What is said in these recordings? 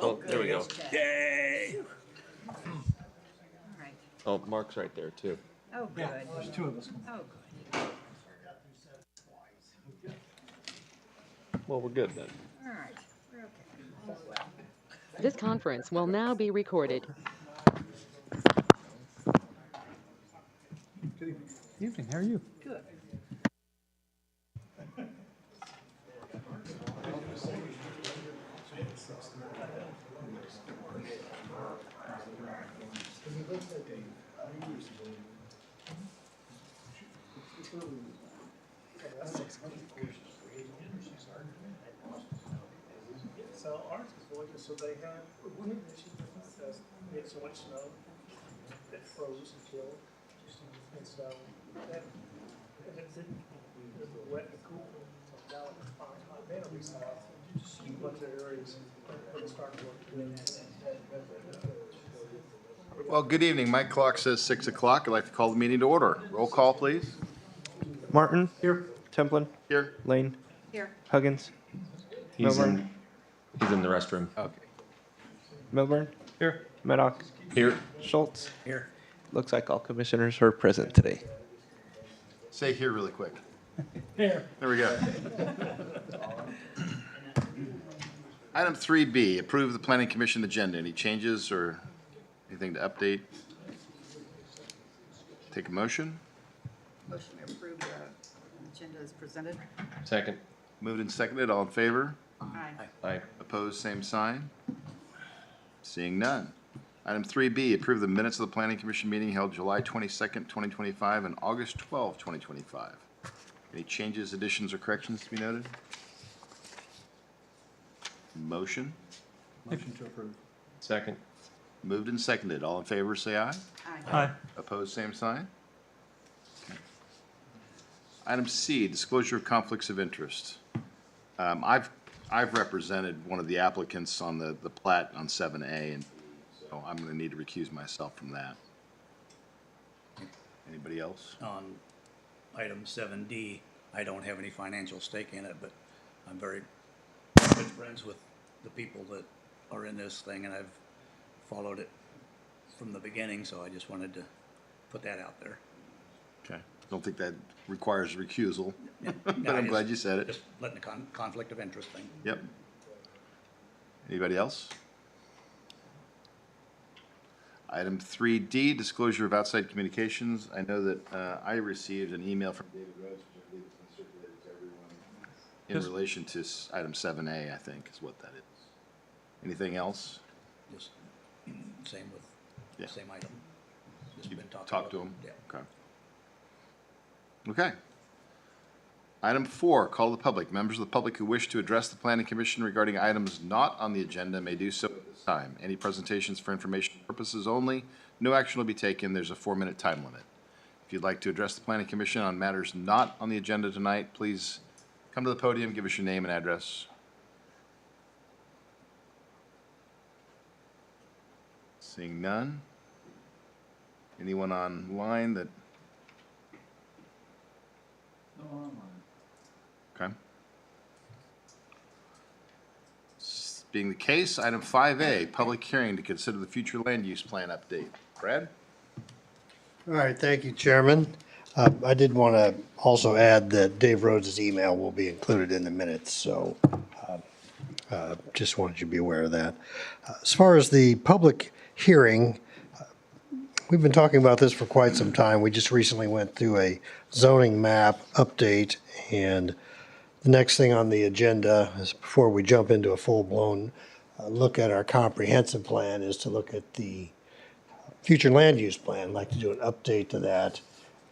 Oh, there we go. Yay! All right. Oh, Mark's right there too. Oh, good. There's two of us. Oh, good. Well, we're good then. All right. We're okay. This conference will now be recorded. Good evening. How are you? Good. So ours is voided, so they had, we had so much snow that froze and killed. And so that, and it didn't, it was wet and cool. So now it's fine. Then we saw a bunch of areas where it started working. Well, good evening. My clock says 6 o'clock. I'd like to call the meeting to order. Roll call, please. Martin. Here. Templin. Here. Lane. Here. Huggins. He's Milburn. in the restroom. Okay. Milburn. Here. Maddock. Here. Schultz. Here. Looks like all commissioners are present today. Say here really quick. Here. There we go. Item 3B, approve the planning commission agenda. Any changes or anything to update? Take a motion. Motion to approve the agenda is presented. Second. Moved and seconded. All in favor? Aye. Aye. Opposed, same sign. Seeing none. Item 3B, approve the minutes of the planning commission meeting held July 22nd, 2025 and August 12, 2025. Any changes, additions, or corrections to be noted? Motion. Motion to approve. Second. Moved and seconded. All in favor, say aye. Aye. Opposed, same sign. Okay. Item C, disclosure of conflicts of interest. I've represented one of the applicants on the plat on 7A, and so I'm going to need to recuse myself from that. Anybody else? On item 7D, I don't have any financial stake in it, but I'm very good friends with the people that are in this thing, and I've followed it from the beginning, so I just wanted to put that out there. Okay. Don't think that requires recusal, Yeah, but I'm glad you said it. Just letting the conflict of interest thing. Yep. Anybody else? Item 3D, disclosure of outside communications. I know that I received an email from David Rhodes, which I believe has been circulated to everyone, in relation to item 7A, I think, is what that is. Anything else? Just same with, Yeah. same item. Just been talking Talk to about- him? Yeah. Okay. Okay. Item 4, call the public. Members of the public who wish to address the planning commission regarding items not on the agenda may do so at this time. Any presentations for information purposes only. No action will be taken. There's a 4-minute time limit. If you'd like to address the planning commission on matters not on the agenda tonight, please come to the podium, give us your name and address. Seeing none. Anyone online that? No, online. Okay. Being the case, item 5A, public hearing to consider the future land use plan update. Brad? All right, thank you, Chairman. I did want to also add that Dave Rhodes' email will be included in the minutes, so just wanted you to be aware of that. As far as the public hearing, we've been talking about this for quite some time. We just recently went through a zoning map update, and the next thing on the agenda is, before we jump into a full-blown look at our comprehensive plan, is to look at the future land use plan. I'd like to do an update to that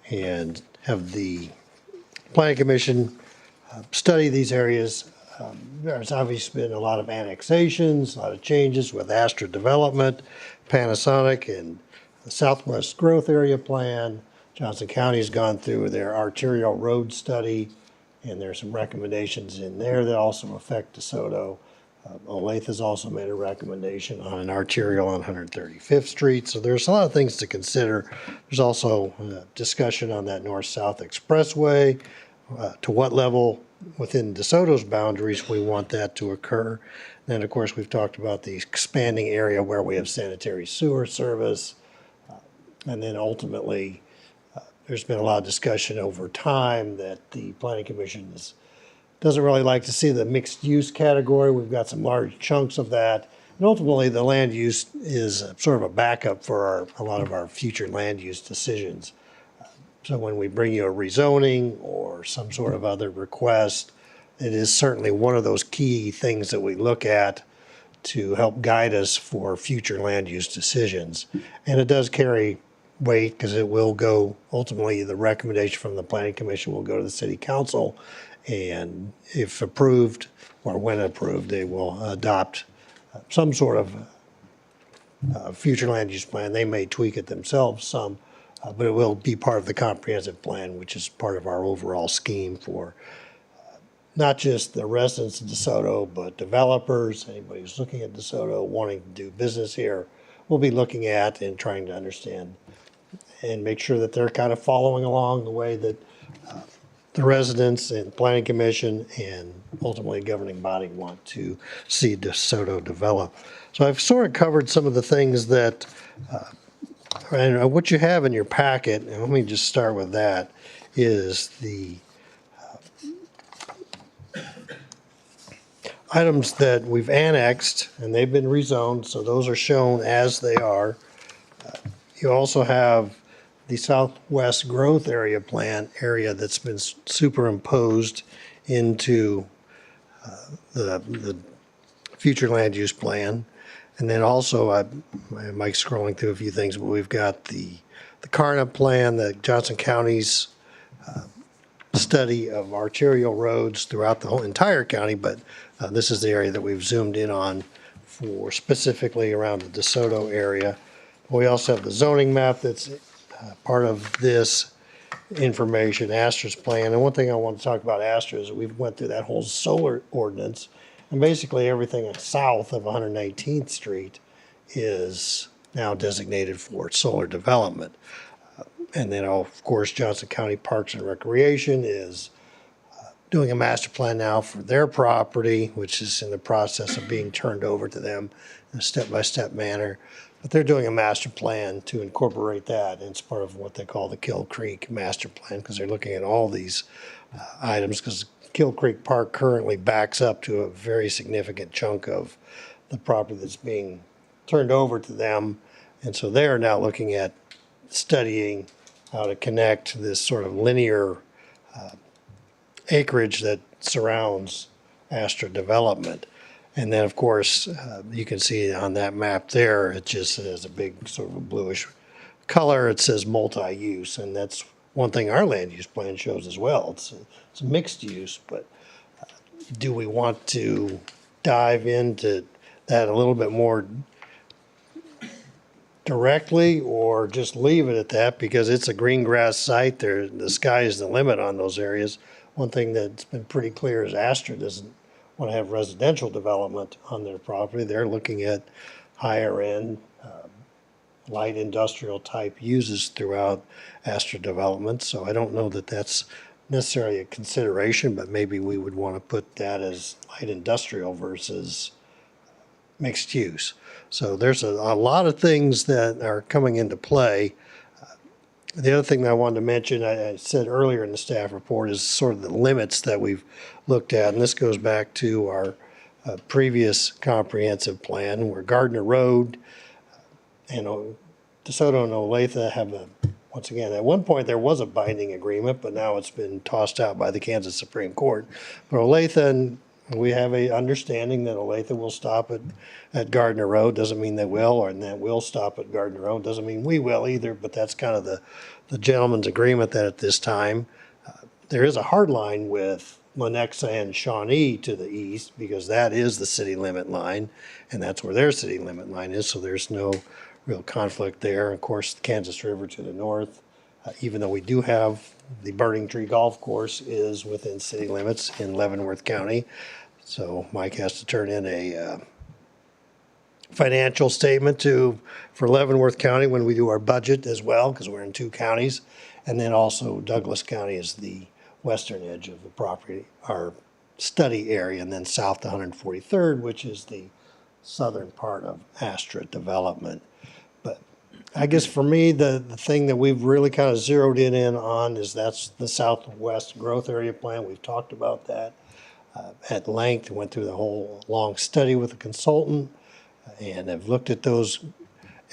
and have the planning commission study these areas. There's obviously been a lot of annexations, a lot of changes with Astra Development, Panasonic, and the Southwest Growth Area Plan. Johnson County's gone through their arterial road study, and there's some recommendations in there that also affect DeSoto. Olathe has also made a recommendation on an arterial on 135th Street. So there's a lot of things to consider. There's also discussion on that north-south expressway, to what level within DeSoto's boundaries we want that to occur. Then, of course, we've talked about the expanding area where we have sanitary sewer service. And then ultimately, there's been a lot of discussion over time that the Planning Commission doesn't really like to see the mixed use category. We've got some large chunks of that. And ultimately, the land use is sort of a backup for a lot of our future land use decisions. So when we bring you a rezoning or some sort of other request, it is certainly one of those key things that we look at to help guide us for future land use decisions. And it does carry weight because it will go, ultimately, the recommendation from the Planning Commission will go to the City Council. And if approved, or when approved, they will adopt some sort of future land use plan. They may tweak it themselves some, but it will be part of the comprehensive plan, which is part of our overall scheme for not just the residents of DeSoto, but developers, anybody who's looking at DeSoto, wanting to do business here, we'll be looking at and trying to understand and make sure that they're kind of following along the way that the residents and Planning Commission and ultimately governing body want to see DeSoto develop. So I've sort of covered some of the things that, and what you have in your packet, and let me just start with that, is the items that we've annexed, and they've been rezoned, so those are shown as they are. You also have the Southwest Growth Area Plan area that's been superimposed into the future land use plan. And then also, Mike's scrolling through a few things, but we've got the Karna plan, the Johnson County's study of arterial roads throughout the whole entire county, but this is the area that we've zoomed in on for specifically around the DeSoto area. We also have the zoning map that's part of this information, Astra's plan. And one thing I want to talk about Astra is we went through that whole solar ordinance, and basically everything south of 119th Street is now designated for solar development. And then, of course, Johnson County Parks and Recreation is doing a master plan now for their property, which is in the process of being turned over to them in a step-by-step manner. But they're doing a master plan to incorporate that. And it's part of what they call the Kill Creek Master Plan, because they're looking at all these items, because Kill Creek Park currently backs up to a very significant chunk of the property that's being turned over to them. And so they are now looking at studying how to connect this sort of linear acreage that surrounds Astra development. And then, of course, you can see on that map there, it just has a big sort of a bluish color. It says multi-use, and that's one thing our land use plan shows as well. It's a mixed use, but do we want to dive into that a little bit more directly, or just leave it at that because it's a green grass site? The sky is the limit on those areas. One thing that's been pretty clear is Astra doesn't want to have residential development on their property. They're looking at higher end, light industrial type uses throughout Astra development. So I don't know that that's necessarily a consideration, but maybe we would want to put that as light industrial versus mixed use. So there's a lot of things that are coming into play. The other thing that I wanted to mention, I said earlier in the staff report, is sort of the limits that we've looked at. And this goes back to our previous comprehensive plan, where Gardner Road and DeSoto and Olathe have once again, at one point there was a binding agreement, but now it's been tossed out by the Kansas Supreme Court. But Olathe, and we have a understanding that Olathe will stop at Gardner Road. Doesn't mean they will, or that will stop at Gardner Road. Doesn't mean we will either, but that's kind of the gentleman's agreement that at this time. There is a hard line with Lenexa and Shawnee to the east, because that is the city limit line, and that's where their city limit line is, so there's no real conflict there. Of course, the Kansas River to the north, even though we do have the Burning Tree Golf Course, is within city limits in Leavenworth County. So Mike has to turn in a financial statement for Leavenworth County when we do our budget as well, because we're in two counties. And then also Douglas County is the western edge of the property, our study area, and then south to 143rd, which is the southern part of Astra development. But I guess for me, the thing that we've really kind of zeroed in on is that's the Southwest Growth Area Plan. We've talked about that at length, went through the whole long study with a consultant, and have looked at those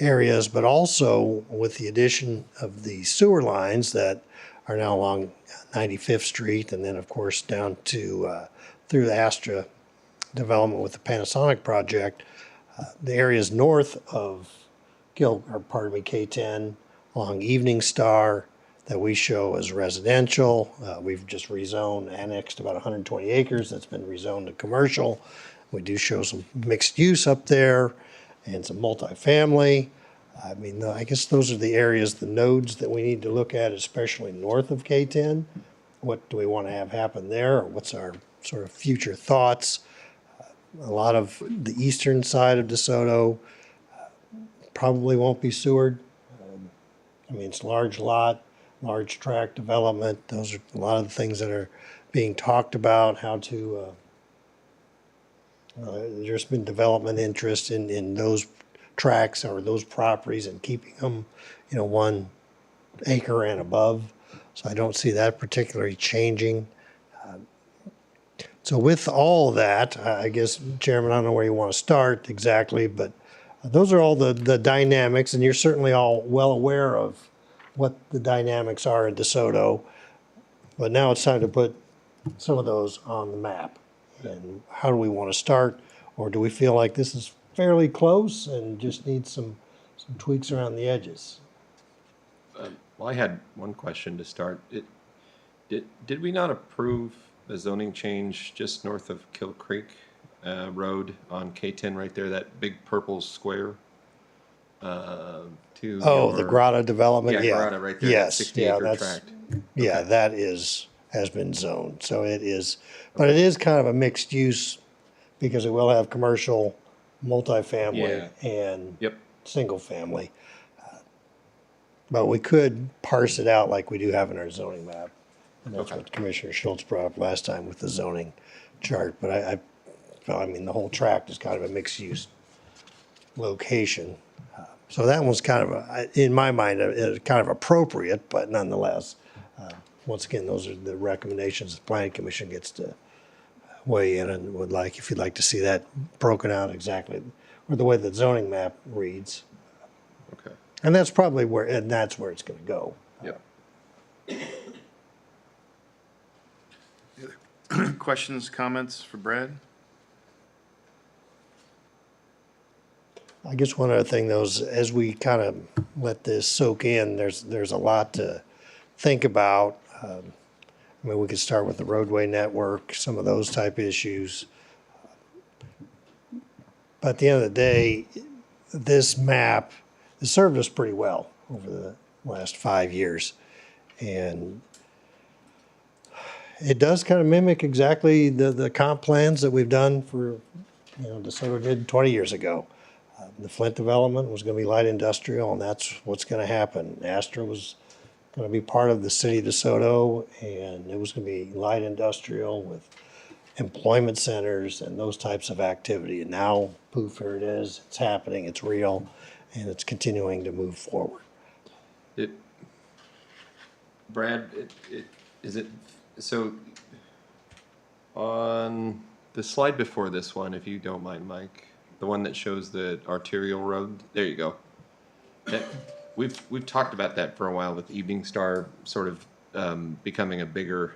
areas, but also with the addition of the sewer lines that are now along 95th Street, and then of course down to through the Astra development with the Panasonic project, the areas north of K10 along Evening Star that we show as residential. We've just rezoned, annexed about 120 acres that's been rezoned to commercial. We do show some mixed use up there and some multifamily. I mean, I guess those are the areas, the nodes that we need to look at, especially north of K10. What do we want to have happen there? Or what's our sort of future thoughts? A lot of the eastern side of DeSoto probably won't be sewered. I mean, it's a large lot, large tract development. Those are a lot of the things that are being talked about, how to, there's been development interest in those tracts or those properties and keeping them, 1 acre and above. So I don't see that particularly changing. So with all that, I guess, Chairman, I don't know where you want to start exactly, but those are all the dynamics, and you're certainly all well aware of what the dynamics are in DeSoto. But now it's time to put some of those on the map. And how do we want to start? Or do we feel like this is fairly close and just needs some tweaks around the edges? Well, I had one question to start. Did we not approve a zoning change just north of Kill Creek Road on K10 right there, that big purple square? To The Grotto development? Yeah, Grotto right there, that Yes, 60-acre tract. Yeah, that has been zoned. So it is, but it is kind of a mixed use because it will have commercial, multifamily, and Yep. single family. But we could parse it out like we do have in our zoning map. And that's Okay. what Commissioner Schultz brought up last time with the zoning chart. But I mean, the whole tract is kind of a mixed use location. So that one's kind of, in my mind, kind of appropriate, but nonetheless, once again, those are the recommendations the Planning Commission gets to weigh in and if you'd like to see that broken out exactly, or the way the zoning map reads. Okay. And that's probably where it's going to go. Yep. Questions, comments for Brad? I guess one other thing, though, is as we kind of let this soak in, there's a lot to think about. I mean, we could start with the roadway network, some of those type issues. But at the end of the day, this map has served us pretty well over the last 5 years. And it does kind of mimic exactly the comp plans that we've done for, DeSoto did 20 years ago. The Flint development was going to be light industrial, and that's what's going to happen. Astra was going to be part of the city of DeSoto, and it was going to be light industrial with employment centers and those types of activity. And now, poof, here it is. It's happening. It's real, and it's continuing to move forward. Brad, so on the slide before this one, if you don't mind, Mike, the one that shows the arterial road, there you go. We've talked about that for a while with Evening Star sort of becoming a bigger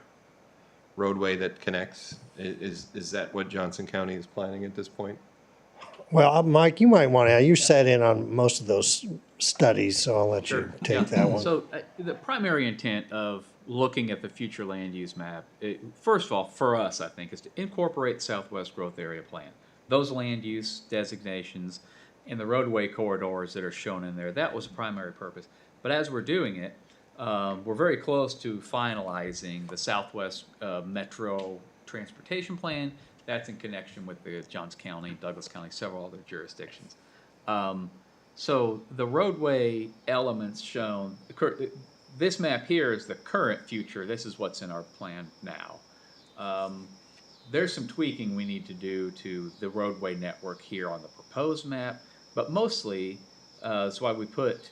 roadway that connects. Is that what Johnson County is planning at this point? Well, Mike, you might want to, you sat in on most of those studies, so I'll let you take that one. So the primary intent of looking at the future land use map, first of all, for us, I think, is to incorporate Southwest Growth Area Plan. Those land use designations and the roadway corridors that are shown in there, that was the primary purpose. But as we're doing it, we're very close to finalizing the Southwest Metro Transportation Plan. That's in connection with the Johnson County, Douglas County, several other jurisdictions. So the roadway elements shown, this map here is the current future. This is what's in our plan now. There's some tweaking we need to do to the roadway network here on the proposed map, but mostly, that's why we put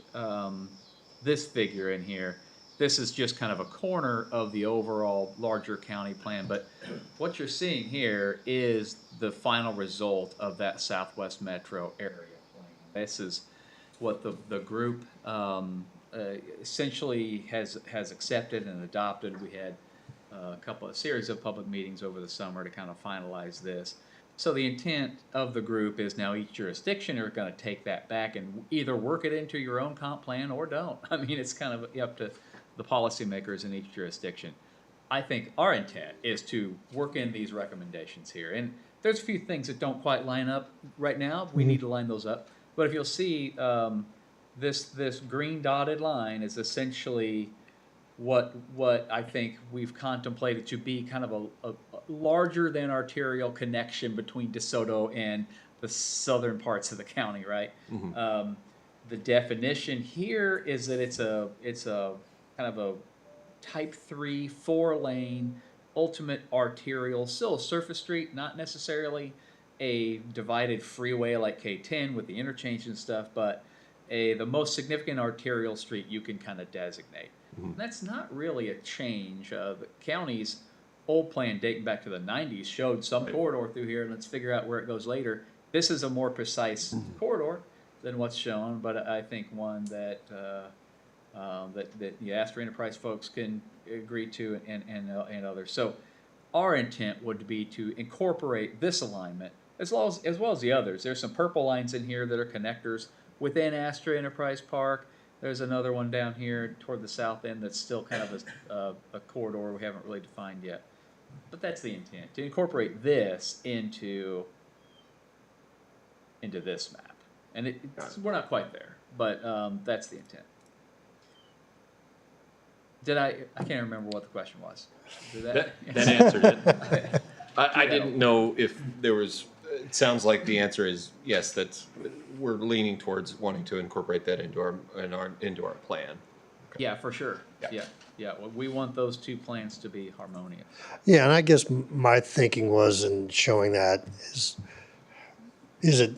this figure in here. This is just kind of a corner of the overall larger county plan, but what you're seeing here is the final result of that Southwest Metro area plan. This is what the group essentially has accepted and adopted. We had a series of public meetings over the summer to kind of finalize this. So the intent of the group is now each jurisdiction are going to take that back and either work it into your own comp plan or don't. I mean, it's kind of up to the policymakers in each jurisdiction. I think our intent is to work in these recommendations here. And there's a few things that don't quite line up right now. We need to line those up. But if you'll see, this green dotted line is essentially what I think we've contemplated to be kind of a larger than arterial connection between DeSoto and the southern parts of the county, right? The definition here is that it's a kind of a type 3, 4-lane ultimate arterial, still a surface street, not necessarily a divided freeway like K10 with the interchange and stuff, but the most significant arterial street you can kind of designate. And that's not really a change. The county's old plan dating back to the 90s showed some corridor through here, and let's figure out where it goes later. This is a more precise corridor than what's shown, but I think one that the Astor Enterprise folks can agree to and others. So our intent would be to incorporate this alignment as well as the others. There's some purple lines in here that are connectors within Astor Enterprise Park. There's another one down here toward the south end that's still kind of a corridor we haven't really defined yet. But that's the intent, to incorporate this into this map. And we're not quite there, but that's the intent. I can't remember what the question was. That answered it. I didn't know if there was, it sounds like the answer is yes, we're leaning towards wanting to incorporate that into our plan. Yeah, for sure. Yeah. Well, we want those two plans to be harmonious. Yeah, and I guess my thinking was in showing that is it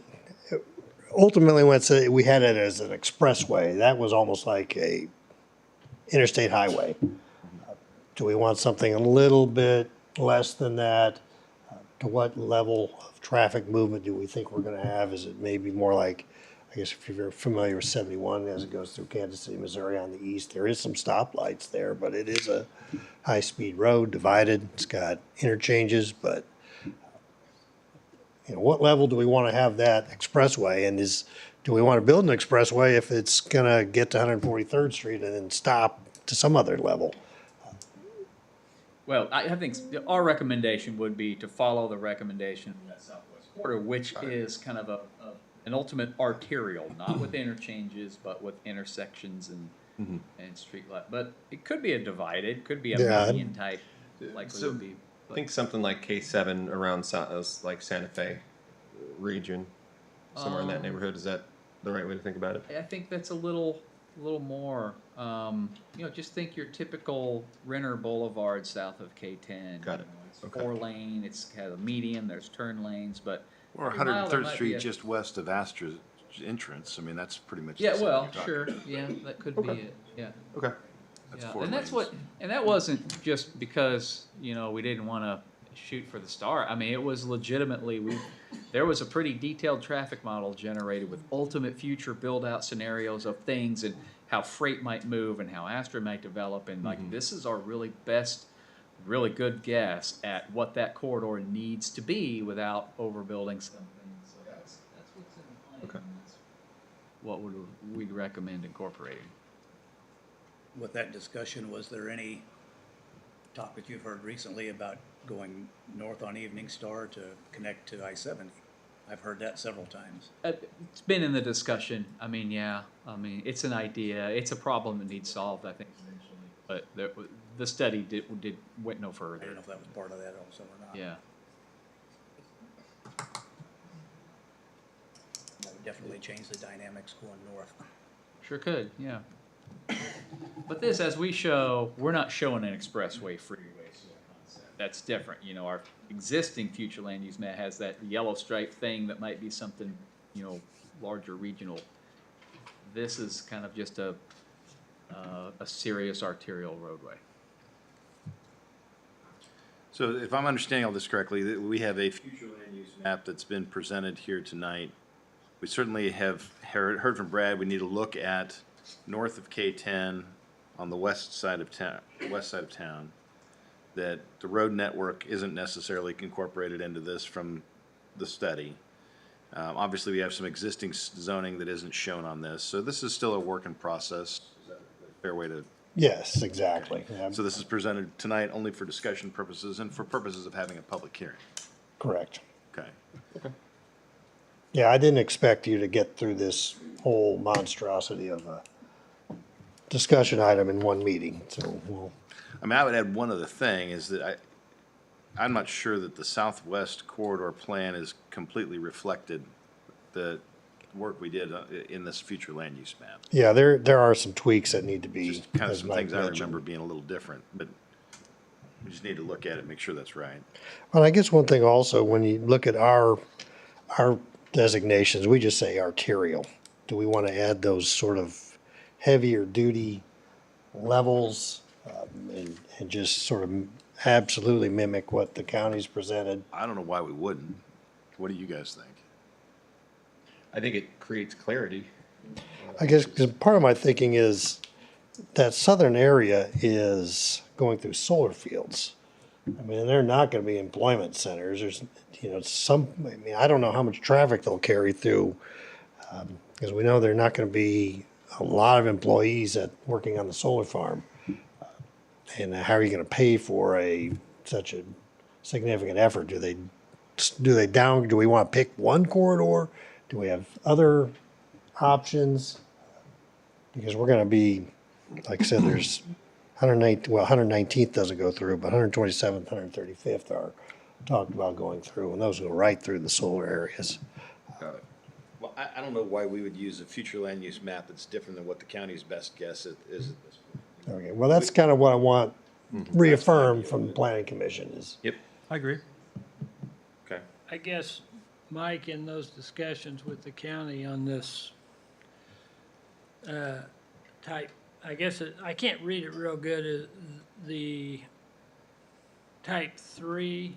ultimately when we had it as an expressway, that was almost like a interstate highway. Do we want something a little bit less than that? To what level of traffic movement do we think we're going to have? Is it maybe more like, I guess if you're familiar with 71 as it goes through Kansas City, Missouri on the east, there is some stoplights there, but it is a high-speed road, divided. It's got interchanges, but what level do we want to have that expressway? And do we want to build an expressway if it's going to get to 143rd Street and then stop to some other level? Well, I think our recommendation would be to follow the recommendation of that Southwest Corridor, which is kind of an ultimate arterial, not with interchanges, but with intersections and street light. But it could be a divided, could be a median type, likely would be. I think something like K7 around like Santa Fe region, somewhere in that neighborhood. Is that the right way to think about it? I think that's a little more. Just think your typical Renner Boulevard south of K10. Got it. It's 4-lane. It's kind of a median. There's turn lanes, but Or 103rd Street, just west of Astor's entrance. I mean, that's pretty much. Yeah, the same well, you're talking sure. about. Yeah, that could be it. Yeah. Okay. That's Yeah. 4 And that's lanes. and that wasn't just because we didn't want to shoot for the star. I mean, it was legitimately there was a pretty detailed traffic model generated with ultimate future build out scenarios of things and how freight might move and how Astor might develop, and this is our really good guess at what that corridor needs to be without overbuilding something. So that's what's in the plan. Okay. That's what we'd recommend incorporating. With that discussion, was there any talk that you've heard recently about going north on Evening Star to connect to I-70? I've heard that several times. It's been in the discussion. I mean, yeah. I mean, it's an idea. It's a problem that needs solved, I think, eventually. But the study went no I further. don't know if that was part of that also or not. Yeah. That would definitely change the dynamics going north. Sure could. Yeah. But this, as we show, we're not showing an expressway freeway sort of concept. That's different. You know, our existing future land use map has that yellow stripe thing that might be something, you know, larger regional. This is kind of just a serious arterial roadway. So if I'm understanding all this correctly, that we have a future land use map that's been presented here tonight. We certainly have heard from Brad, we need to look at north of K-10 on the west side of town, that the road network isn't necessarily incorporated into this from the study. Obviously, we have some existing zoning that isn't shown on this, so this is still a work in process. Is that a fair way to? Yes, exactly. Yeah, So this is presented tonight only for discussion purposes and for purposes of having a public hearing. correct. Okay. Yeah, I didn't expect you to get through this whole monstrosity of a discussion item in one meeting, so we'll, I mean, I would add one other thing, is that I'm not sure that the southwest corridor plan is completely reflected the work we did in this future land use map. yeah, there are some tweaks that need to be, Just kind of as some Mike things I mentioned. remember being a little different, but we just need to look at it, make sure that's right. Well, I guess one thing also, when you look at our designations, we just say arterial. Do we want to add those sort of heavier duty levels, and just sort of absolutely mimic what the county's presented? I don't know why we wouldn't. What do you guys think? I think it creates clarity. I guess, because part of my thinking is that southern area is going through solar fields. I mean, they're not going to be employment centers. There's, I mean, I don't know how much traffic they'll carry through, because we know they're not going to be a lot of employees working on the solar farm. And how are you going to pay for such a significant effort? Do we want to pick one corridor? Do we have other options? Because we're going to be, like I said, there's 119th doesn't go through, but 127th, 135th are talked about going through, and those go right through the solar areas. Well, I don't know why we would use a future land use map that's different than what the county's best guess is at this point. Okay, well, that's kind of what I want reaffirmed from the planning commission is. Yep. I agree. Okay. I guess, Mike, in those discussions with the county on this type, I guess, I can't read it real good, the type 3,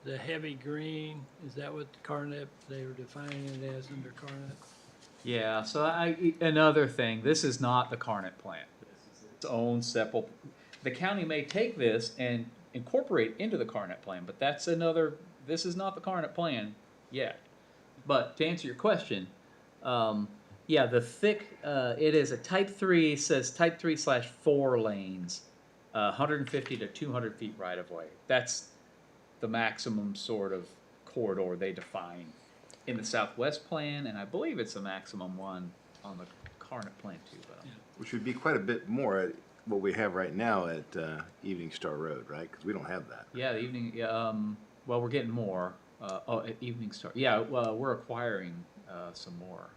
the heavy green, is that what the Carnet, they were defining it as under Carnet? Yeah, so another thing, this is not the Carnet plant. This is its own separate, the county may take this and incorporate into the Carnet plan, but this is not the Carnet plan yet. But to answer your question, yeah, the thick, it is a type 3, says type 3/4 lanes, 150 to 200 feet right of way. That's the maximum sort of corridor they define in the Southwest plan, and I believe it's the maximum one on the Carnet plan too. But Which would be quite a bit more at what we have right now at Evening Star Road, right? Because we don't have that. yeah, the evening. Yeah, well, we're getting more. At Evening Star. Yeah, well, we're acquiring some more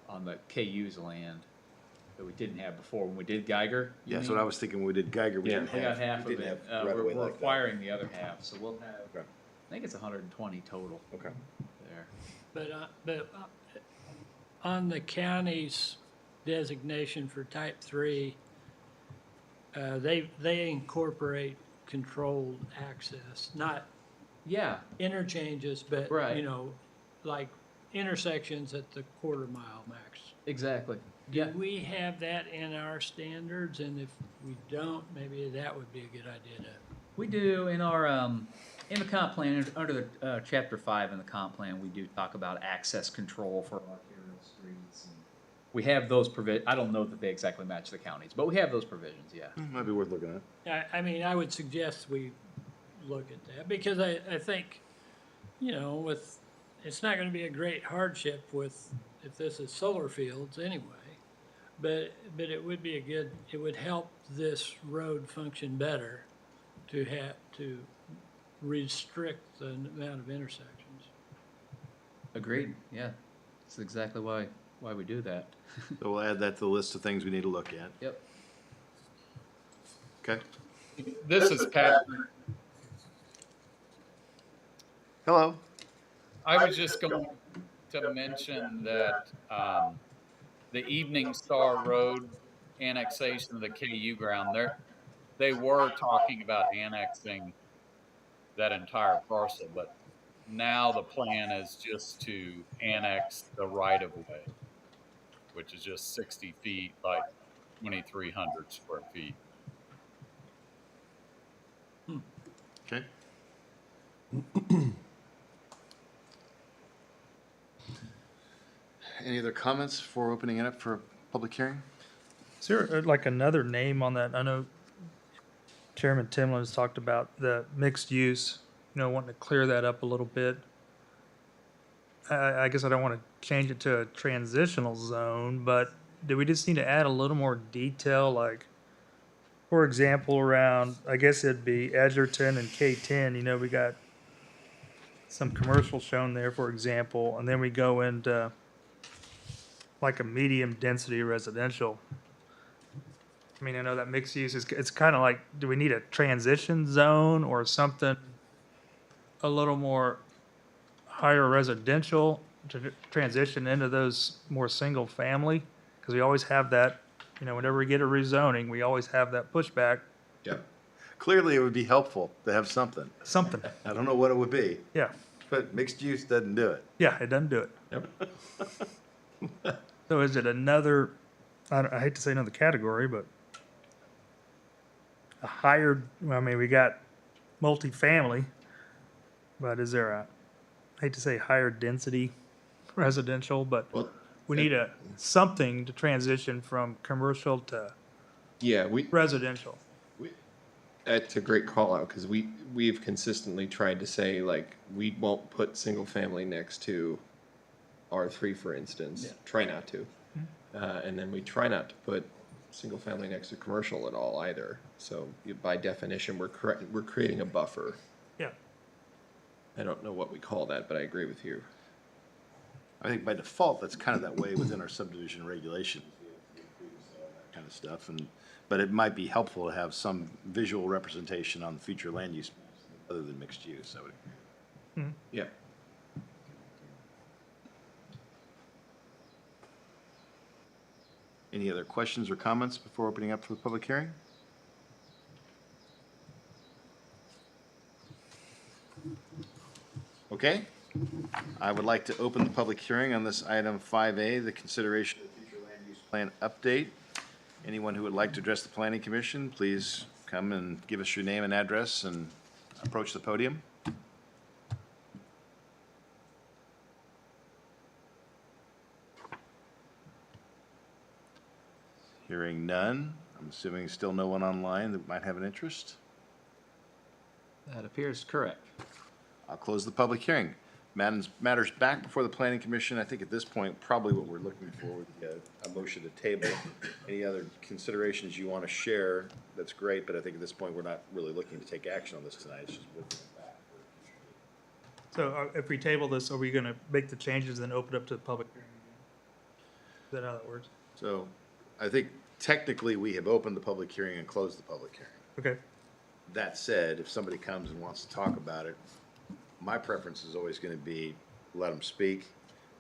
on the KU's land that we didn't have before when we did Geiger. Yeah, that's what I was thinking when we did Geiger. We didn't We got have, half we of didn't it. have right We're away like that. acquiring the other half, so we'll have. Okay. I think it's 120 total. Okay. There. But on the county's designation for type 3, they incorporate controlled access, not Yeah. interchanges, but, Right. like intersections at the quarter-mile max. Exactly. Do Yeah. we have that in our standards? And if we don't, maybe that would be a good idea to. We do in our in the comp plan under the chapter 5 in the comp plan, we do talk about access control for arterial streets. And we have those provisions. I don't know that they exactly match the counties, but we have those provisions. Yeah. Might be worth looking at. I mean, I would suggest we look at that because I think, it's not going to be a great hardship if this is solar fields anyway. But it would be it would help this road function better to restrict the amount of intersections. Agreed. Yeah. That's exactly why why we do that. So we'll add that to the list of things we need to look at. Yep. Okay. This is Pat. Hello. I was just going to mention that the Evening Star Road annexation of the KU ground, they were talking about annexing that entire parcel, but now the plan is just to annex the right of way, which is just 60 feet by 2,300 square feet. Okay. Any other comments before opening it up for a public hearing? Is there like another name on that? I know Chairman Timlin has talked about the mixed use, wanting to clear that up a little bit. I guess I don't want to change it to a transitional zone, but do we just need to add a little more detail, like, for example, around, I guess it'd be Edgerton and K10, we got some commercial shown there, for example, and then we go into like a medium density residential. I mean, I know that mixed use is, it's kind of like, do we need a transition zone or something a little more higher residential to transition into those more single family? Because we always have that, whenever we get a rezoning, we always have that pushback. Yeah. Clearly, it would be helpful to have something. Something. I don't know what it would be, Yeah. but mixed use doesn't do it. Yeah, it doesn't do it. Yep. So is it another, I hate to say another category, but a higher, we got multifamily, but is there a, I hate to say higher density residential, but Well, we need something to transition from commercial to yeah, residential. that's a great call out because we've consistently tried to say, like, we won't put single family next to R3, for instance. Try not to. And then we try not to put single family next to commercial at all either. So by definition, we're creating a buffer. Yeah. I don't know what we call that, but I agree with you. I think by default, that's kind of that way within our subdivision regulation, that kind of stuff. But it might be helpful to have some visual representation on the future land use other than mixed use. I would agree. Yeah. Any other questions or comments before opening up for the public hearing? Okay. I would like to open the public hearing on this item 5A, the consideration of future land use plan update. Anyone who would like to address the planning commission, please come and give us your name and address and approach the podium. Hearing none, I'm assuming still no one online that might have an interest. That appears correct. I'll close the public hearing. Matters back before the planning commission. I think at this point, probably what we're looking for would be a motion to table. Any other considerations you want to share, that's great, but I think at this point, we're not really looking to take action on this tonight. It's just moving it back. So if we table this, are we going to make the changes and open up to the public hearing again? Is that how that works? So I think technically we have opened the public hearing and closed the public hearing. Okay. That said, if somebody comes and wants to talk about it, my preference is always going to be let them speak,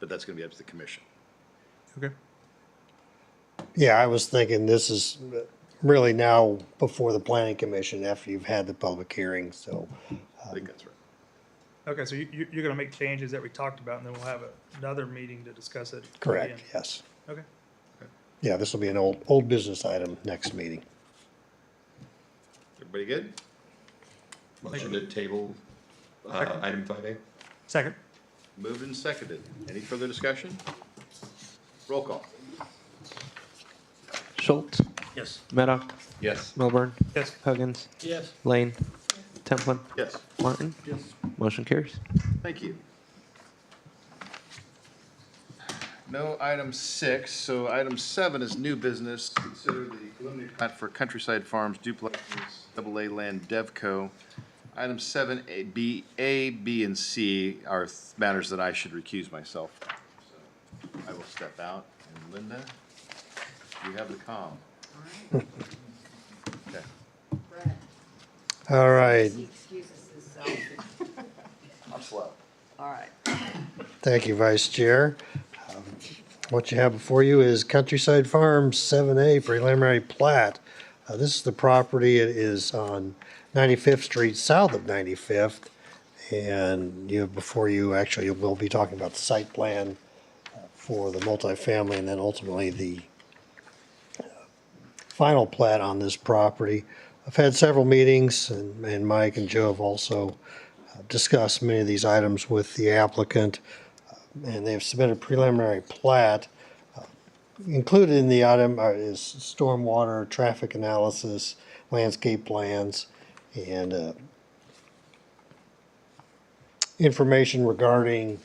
but that's going to be up to the commission. Okay. Yeah, I was thinking this is really now before the planning commission after you've had the public hearing, so. I think that's right. Okay, so you're going to make changes that we talked about, and then we'll have another meeting to discuss it. Correct, again. yes. Okay. Yeah, this will be an old business item next meeting. Everybody good? Motion to table item 5A. Second. Moved and seconded. Any further discussion? Roll call. Schultz, Yes. Maddock, Yes. Milburn, Yes. Huggins, Yes. Lane, Templin, Yes. Martin. Yes. Motion carries. Thank you. No item 6, so item 7 is new business. Consider the preliminary plat for Countryside Farms duplexes, AA Land Devco. Item 7A, B, and C are matters that I should recuse myself from. So I will step out. Linda, you have the calm. All right. Okay. Brad. All right. He excuses himself. I'm slow. All right. Thank you, Vice Chair. What you have before you is Countryside Farms 7A preliminary plat. This is the property. It is on 95th Street, south of 95th. And you have before you, actually, we'll be talking about the site plan for the multifamily and then ultimately the final plat on this property. I've had several meetings, and Mike and Joe have also discussed many of these items with the applicant, and they've submitted preliminary plat. Included in the item is stormwater, traffic analysis, landscape plans, and information regarding,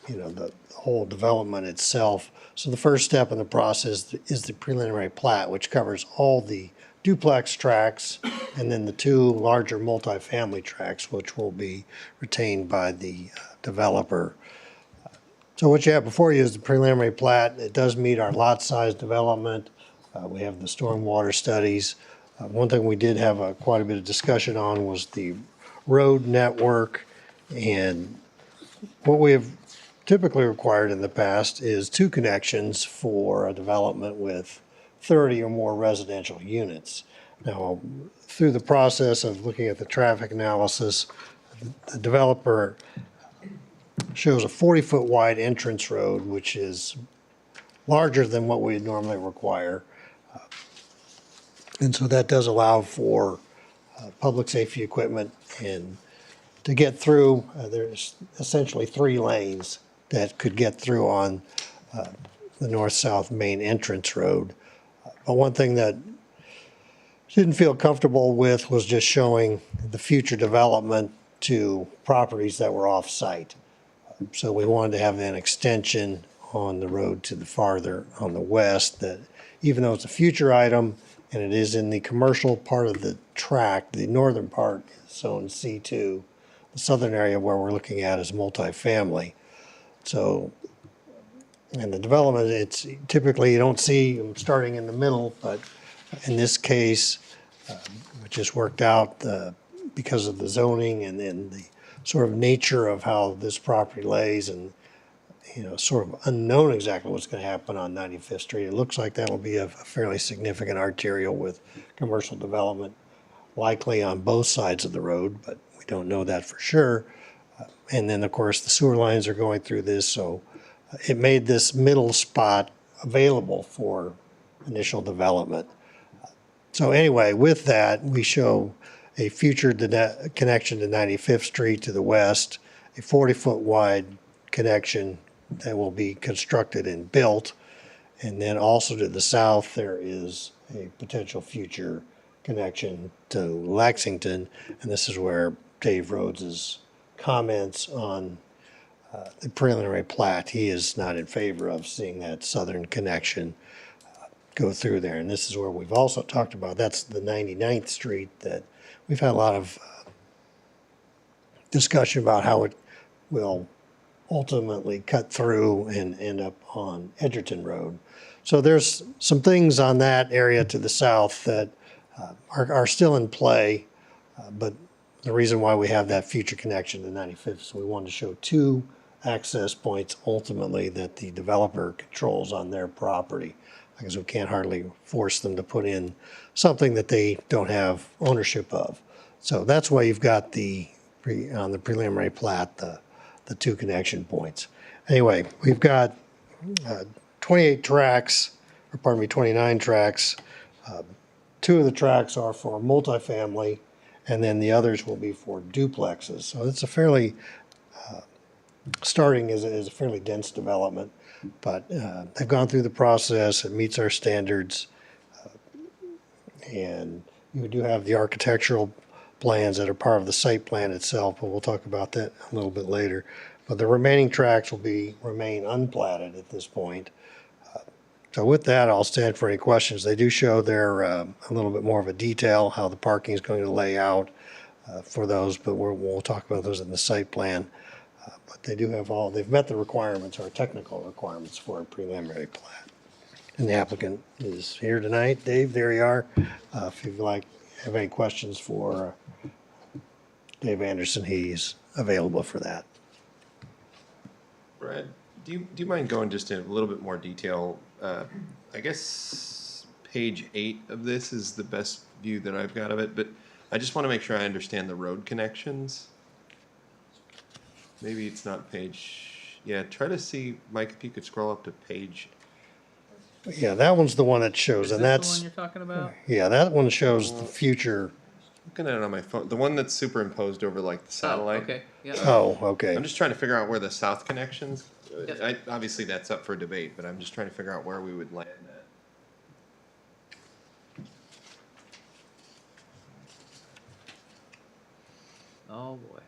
the whole development itself. So the first step in the process is the preliminary plat, which covers all the duplex tracts and then the two larger multifamily tracts, which will be retained by the developer. So what you have before you is the preliminary plat. It does meet our lot size development. We have the stormwater studies. One thing we did have quite a bit of discussion on was the road network. And what we have typically required in the past is 2 connections for a development with 30 or more residential units. Now, through the process of looking at the traffic analysis, the developer shows a 40-foot wide entrance road, which is larger than what we normally require. And so that does allow for public safety equipment. And to get through, there's essentially 3 lanes that could get through on the north-south main entrance road. But one thing that didn't feel comfortable with was just showing the future development to properties that were off-site. So we wanted to have an extension on the road to the farther on the west, that even though it's a future item and it is in the commercial part of the tract, the northern part is zone C2. The southern area where we're looking at is multifamily. So, and the development, it's typically you don't see them starting in the middle, but in this case, it just worked out because of the zoning and then the sort of nature of how this property lays, and sort of unknown exactly what's going to happen on 95th Street. It looks like that will be a fairly significant arterial with commercial development likely on both sides of the road, but we don't know that for sure. And then, of course, the sewer lines are going through this, so it made this middle spot available for initial development. So anyway, with that, we show a future connection to 95th Street to the west, a 40-foot wide connection that will be constructed and built. And then also to the south, there is a potential future connection to Lexington. And this is where Dave Rhodes's comments on the preliminary plat. He is not in favor of seeing that southern connection go through there. And this is where we've also talked about, that's the 99th Street that we've had a lot of discussion about how it will ultimately cut through and end up on Edgerton Road. So there's some things on that area to the south that are still in play, but the reason why we have that future connection to 95th is we wanted to show 2 access points ultimately that the developer controls on their property, because we can't hardly force them to put in something that they don't have ownership of. So that's why you've got on the preliminary plat, the 2 connection points. Anyway, we've got 29 tracks. 2 of the tracks are for multifamily, and then the others will be for duplexes. So it's a fairly, starting as a fairly dense development, but they've gone through the process. It meets our standards. And you do have the architectural plans that are part of the site plan itself, but we'll talk about that a little bit later. But the remaining tracks will remain unplatted at this point. So with that, I'll stand for any questions. They do show there a little bit more of a detail, how the parking is going to lay out for those, but we'll talk about those in the site plan. But they do have they've met the requirements, or technical requirements for a preliminary plat. And the applicant is here tonight. Dave, there you are. If you'd like, have any questions for Dave Anderson, he's available for that. Brad, do you mind going just in a little bit more detail? I guess page 8 of this is the best view that I've got of it, but I just want to make sure I understand the road connections. Maybe it's not page, yeah, try to see, Mike, if you could scroll up to page, Yeah, that one's the one that shows, Is and this the that's, one you're talking about? yeah, that one shows the future. looking at it on my phone, the one that's superimposed over like the satellite. Oh, okay, yeah. Oh, okay. I'm just trying to figure out where the south connections, Yep. obviously that's up for debate, but I'm just trying to figure out where we would land that. Oh, boy.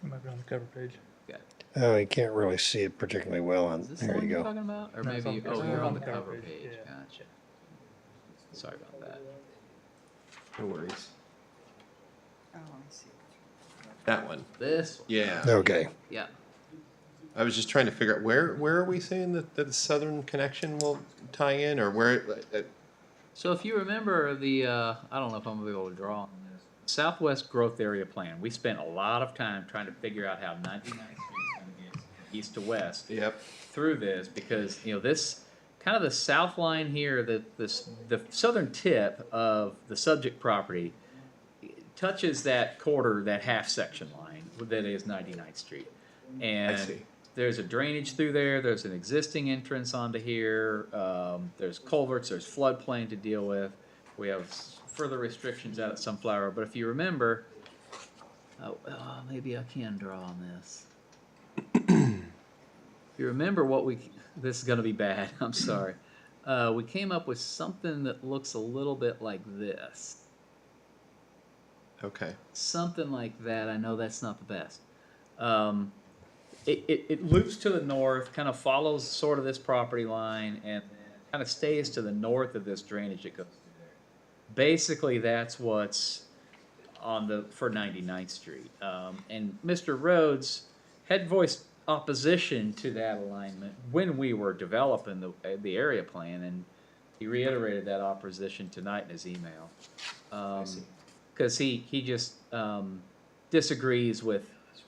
It might be on the cover page. Got it. Oh, you can't really see it particularly well on, Is this the there one you you're go. talking about? Or No, it's maybe, on the oh, cover. you're on the Cover cover page, page. yeah. Gotcha. Sorry about that. No worries. Oh, I see. That one, This one. yeah. Okay. Yeah. I was just trying to figure out where are we saying that the southern connection will tie in, or where? So if you remember the, I don't know if I'm gonna be able to draw on this, Southwest Growth Area Plan, we spent a lot of time trying to figure out how 99th Street is gonna get east to west Yep. through this, because, you know, this, kind of the south line here, the southern tip of the subject property touches that quarter, that half section line that is 99th Street. And see. there's a drainage through there, there's an existing entrance onto here, there's culverts, there's floodplain to deal with. We have further restrictions out at Sunflower, but if you remember, maybe I can draw on this. If you remember this is gonna be bad, I'm sorry. We came up with something that looks a little bit like this. Okay. Something like that. I know that's not the best. It loops to the north, kind of follows sort of this property line, and kind of stays to the north of this drainage that goes through there. Basically, that's what's on for 99th Street. And Mr. Rhodes had voiced opposition to that alignment when we were developing the area plan, and he reiterated that opposition tonight in his email. Because he just disagrees with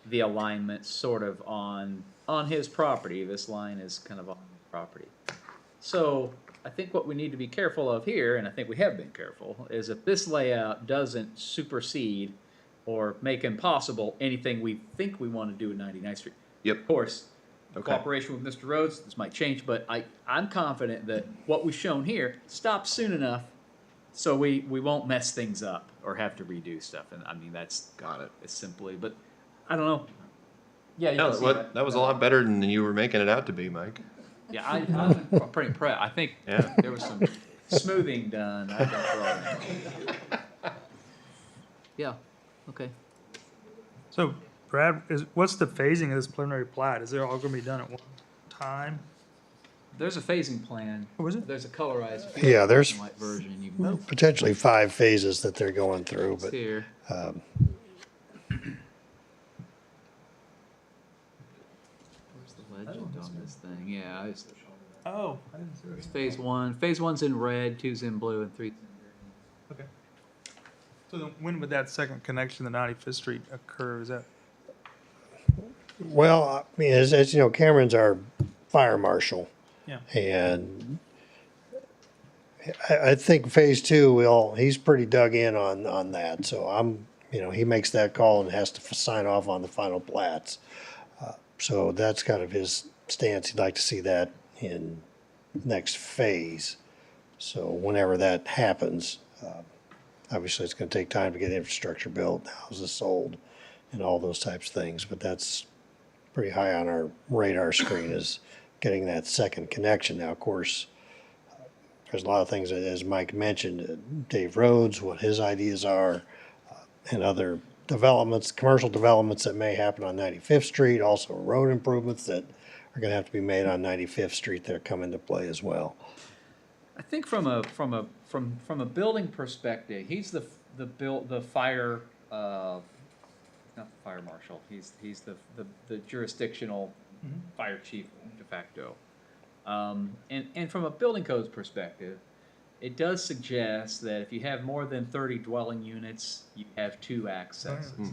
the alignment sort of on his property. This line is kind of on his property. So I think what we need to be careful of here, and I think we have been careful, is if this layout doesn't supersede or make impossible anything we think we want to do at 99th Street. Yep. Of course, Okay. cooperation with Mr. Rhodes, this might change, but I'm confident that what we've shown here stops soon enough so we won't mess things up or have to redo stuff. And I mean, that's Got it. as simply, but I don't know. Yeah, you No, can see that was a lot better than you were making it out to be, Mike. Yeah, I'm pretty impressed. I think Yeah. there was some smoothing done. I got that. Yeah, okay. So, Brad, what's the phasing of this preliminary plat? Is it all gonna be done at one time? There's a phasing plan. Or was it? There's a colorized. Yeah, there's black and white version. You can potentially 5 phases that they're going through, but here. Where's the legend on this thing? Yeah, Oh, I didn't see it's phase one. Phase one's in red, two's in blue, and three's in green. Okay. So then when would that second connection to 95th Street occur? Is that, well, I mean, as you know, Cameron's our fire marshal. yeah, And I think phase 2, he's pretty dug in on that. So he makes that call and has to sign off on the final plats. So that's kind of his stance. He'd like to see that in next phase. So whenever that happens, obviously it's going to take time to get infrastructure built, houses sold, and all those types of things. But that's pretty high on our radar screen, is getting that second connection. Now, of course, there's a lot of things that, as Mike mentioned, Dave Rhodes, what his ideas are, and other developments, commercial developments that may happen on 95th Street, also road improvements that are going to have to be made on 95th Street that come into play as well. I think from a building perspective, he's the fire not the fire marshal. He's the jurisdictional fire chief de facto. And from a building codes perspective, it does suggest that if you have more than 30 dwelling units, you have 2 accesses.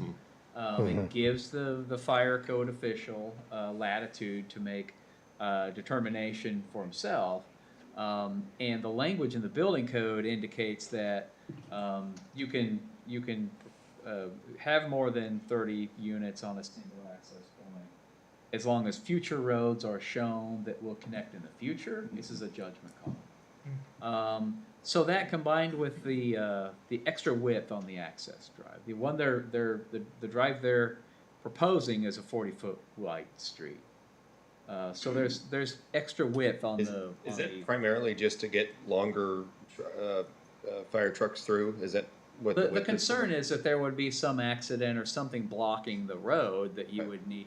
It gives the fire code official latitude to make determination for himself. And the language in the building code indicates that you can have more than 30 units on a single access point as long as future roads are shown that will connect in the future. This is a judgment call. So that combined with the extra width on the access drive, the one the drive they're proposing is a 40-foot wide street. So there's extra width on Is it primarily just to get longer fire trucks through? Is that what the width is? concern is that there would be some accident or something blocking the road that you would need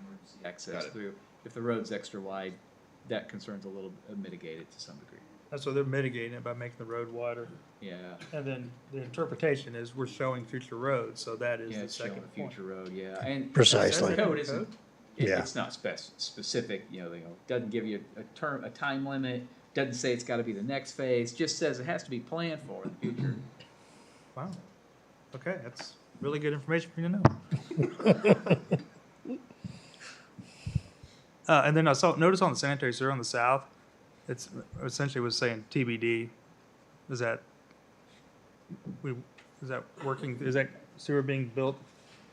emergency access through. If the road's extra wide, that concern's a little mitigated to some degree. That's what they're mitigating it by making the road wider. Yeah. And then the interpretation is we're showing future roads, so that is Yeah, the it's showing second a point. future road, yeah. And Precisely. the code isn't, Yeah. it's not specific, doesn't give you a time limit, doesn't say it's gotta be the next phase, just says it has to be planned for in the future. Wow. Okay, that's really good information for you to know. And then notice on the sanitary sewer on the south, it's essentially was saying TBD. Is that working? Is that sewer being built?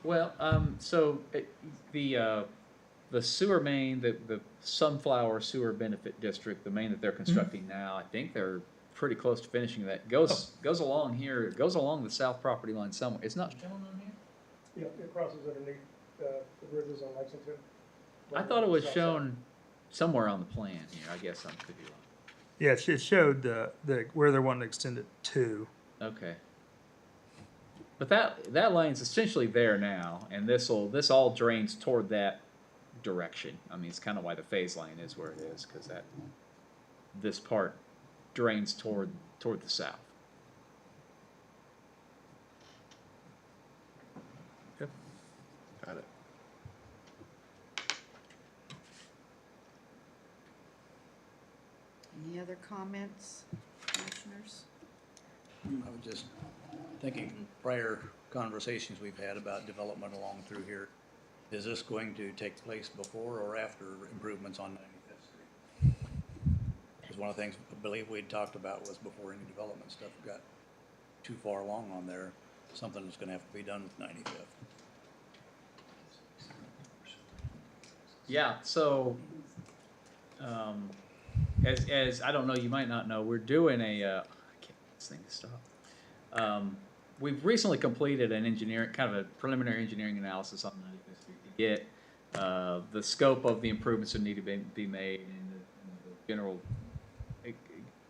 Well, the sewer main, the Sunflower Sewer Benefit District, the main that they're constructing now, I think they're pretty close to finishing that. Goes along here, it goes along the south property line somewhere. It's not shown on here? Yeah, it crosses underneath the bridges on Lexington. I thought it was shown somewhere on the plan here. I guess I could be wrong. Yeah, it showed where they're wanting to extend it to. Okay. But that line's essentially there now, and this all drains toward that direction. I mean, it's kind of why the phase line is where it is, because this part drains toward the south. Yep. Got it. Any other comments, commissioners? I was just thinking from prior conversations we've had about development along through here. Is this going to take place before or after improvements on 95th Street? Because one of the things I believe we'd talked about was before any development stuff got too far along on there, something was gonna have to be done with 95th. Yeah, so, as I don't know, you might not know, we're doing I can't get this thing to stop. We've recently completed an kind of a preliminary engineering analysis on 95th Street to get the scope of the improvements that need to be made and the general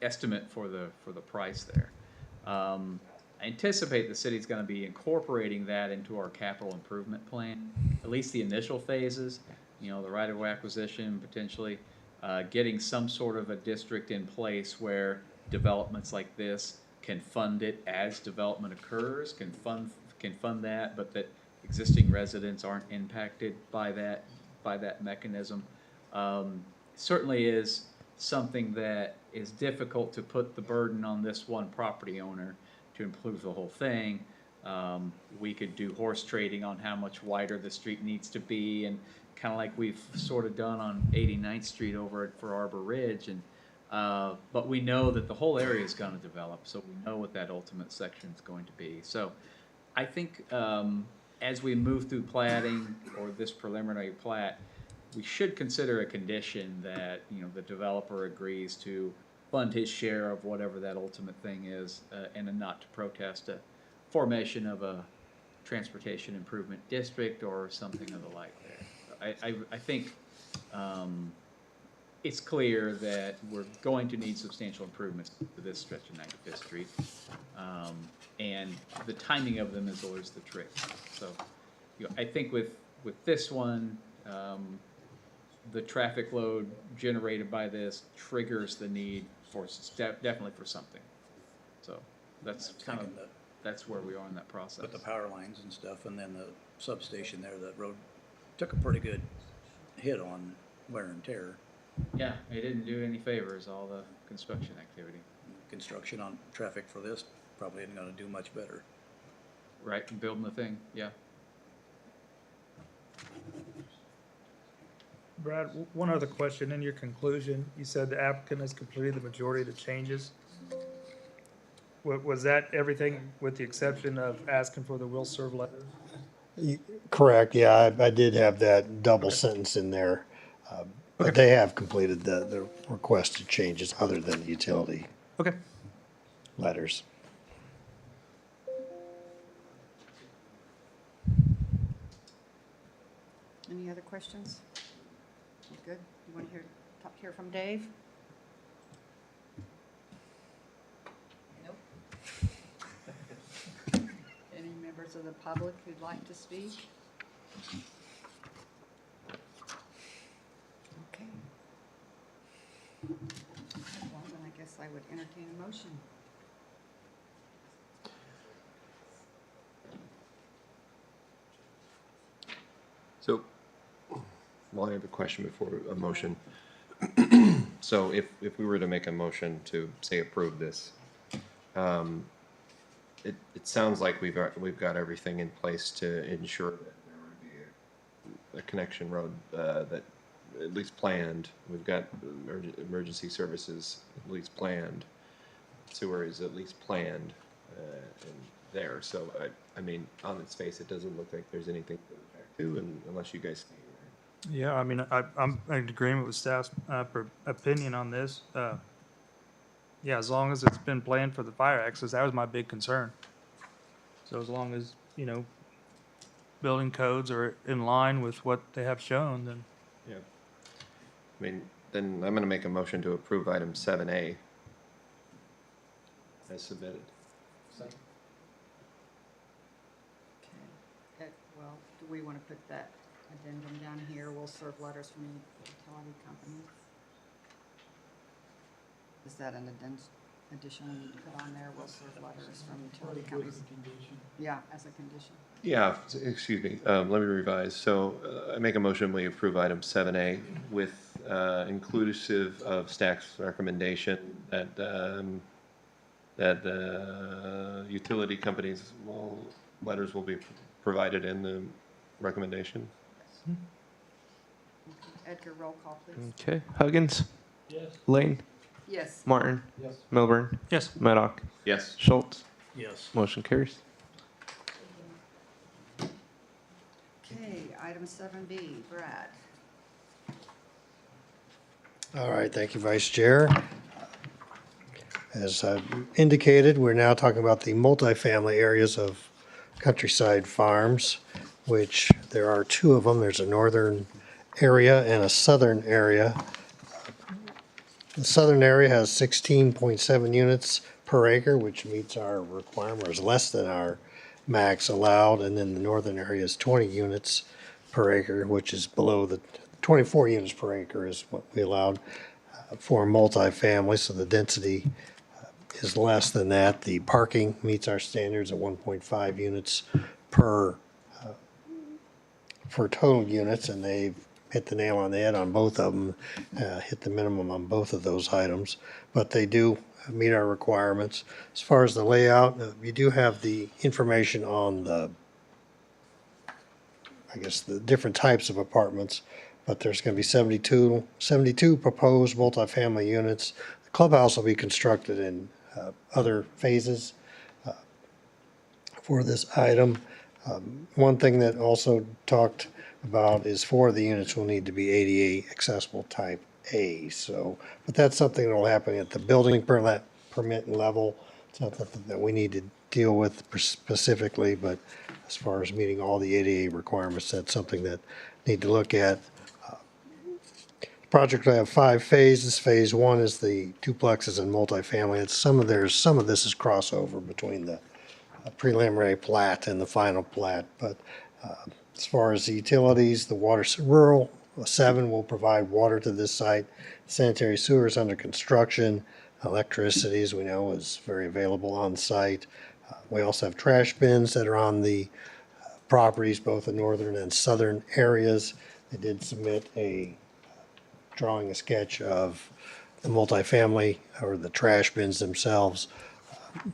estimate for the price there. I anticipate the city's going to be incorporating that into our capital improvement plan, at least the initial phases. The right-of-way acquisition, potentially getting some sort of a district in place where developments like this can fund it as development occurs, can fund that, but that existing residents aren't impacted by that mechanism. Certainly is something that is difficult to put the burden on this one property owner to improve the whole thing. We could do horse trading on how much wider the street needs to be, and kind of like we've sort of done on 89th Street over for Arbor Ridge, and but we know that the whole area is going to develop, so we know what that ultimate section is going to be. So I think as we move through platting or this preliminary plat, we should consider a condition that the developer agrees to fund his share of whatever that ultimate thing is, and not to protest a formation of a transportation improvement district or something of the like there. I think it's clear that we're going to need substantial improvements to this stretch of 95th Street, and the timing of them is always the trick. So, I think with this one, the traffic load generated by this triggers the need for definitely for something. So that's that's where we are in that process. With the power lines and stuff, and then the substation there, that road took a pretty good hit on wear and tear. Yeah, it didn't do any favors, all the construction activity. Construction on traffic for this probably isn't gonna do much better. Right, building the thing, yeah. Brad, one other question. In your conclusion, you said the applicant has completed the majority of the changes. Was that everything with the exception of asking for the will serve letter? Correct, yeah, I did have that double sentence in there. But they have completed the requested changes other than the utility Okay. letters. Any other questions? You good? You want to hear from Dave? Nope. Any members of the public who'd like to speak? Okay. Well, then I guess I would entertain a motion. So, well, I have a question before a motion. So if we were to make a motion to, say, approve this, it sounds like we've got everything in place to ensure that there would be a connection road, that at least planned. We've got emergency services at least planned. Sewer is at least planned, and there. So I mean, on its face, it doesn't look like there's anything to object to, and unless you guys. Yeah, I mean, I'm in agreement with staff's opinion on this. Yeah, as long as it's been planned for the fire access, that was my big concern. So as long as, you know, building codes are in line with what they have shown, then. Yeah. I mean, then I'm gonna make a motion to approve item 7A as submitted. Okay. Well, do we want to put that addendum down here? We'll serve letters from the utility companies. Is that an addition we need to put on there? We'll serve letters from utility companies. Yeah, as a condition. Yeah, excuse me, let me revise. So I make a motion, we approve item 7A with inclusive of staff's recommendation that utility companies letters will be provided in the recommendation. Edgar, roll call, please. Okay. Huggins. Yes. Lane. Yes. Martin. Yes. Milburn. Yes. Maddock. Yes. Schultz. Yes. Motion carries. Okay, item 7B, Brad. All right, thank you, Vice Chair. As I've indicated, we're now talking about the multifamily areas of Countryside Farms, which there are two of them. There's a northern area and a southern area. The southern area has 16.7 units per acre, which meets our requirement, or is less than our max allowed, and then the northern area is 20 units per acre, which is below the 24 units per acre is what we allowed for multifamily, so the density is less than that. The parking meets our standards at 1.5 units per for total units, and they've hit the nail on the head on both of them, hit the minimum on both of those items, but they do meet our requirements. As far as the layout, you do have the information on the, I guess, the different types of apartments, but there's going to be 72 proposed multifamily units. The clubhouse will be constructed in other phases for this item. One thing that also talked about is 4 of the units will need to be ADA accessible type A. So, but that's something that will happen at the building permit level. It's not something that we need to deal with specifically, but as far as meeting all the ADA requirements, that's something that need to look at. The project will have 5 phases. Phase 1 is the duplexes and multifamily. It's some of this is crossover between the preliminary plat and the final plat, but as far as the utilities, the rural 7 will provide water to this site. Sanitary sewer is under construction. Electricity, as we know, is very available on site. We also have trash bins that are on the properties, both the northern and southern areas. They did submit a drawing a sketch of the multifamily or the trash bins themselves.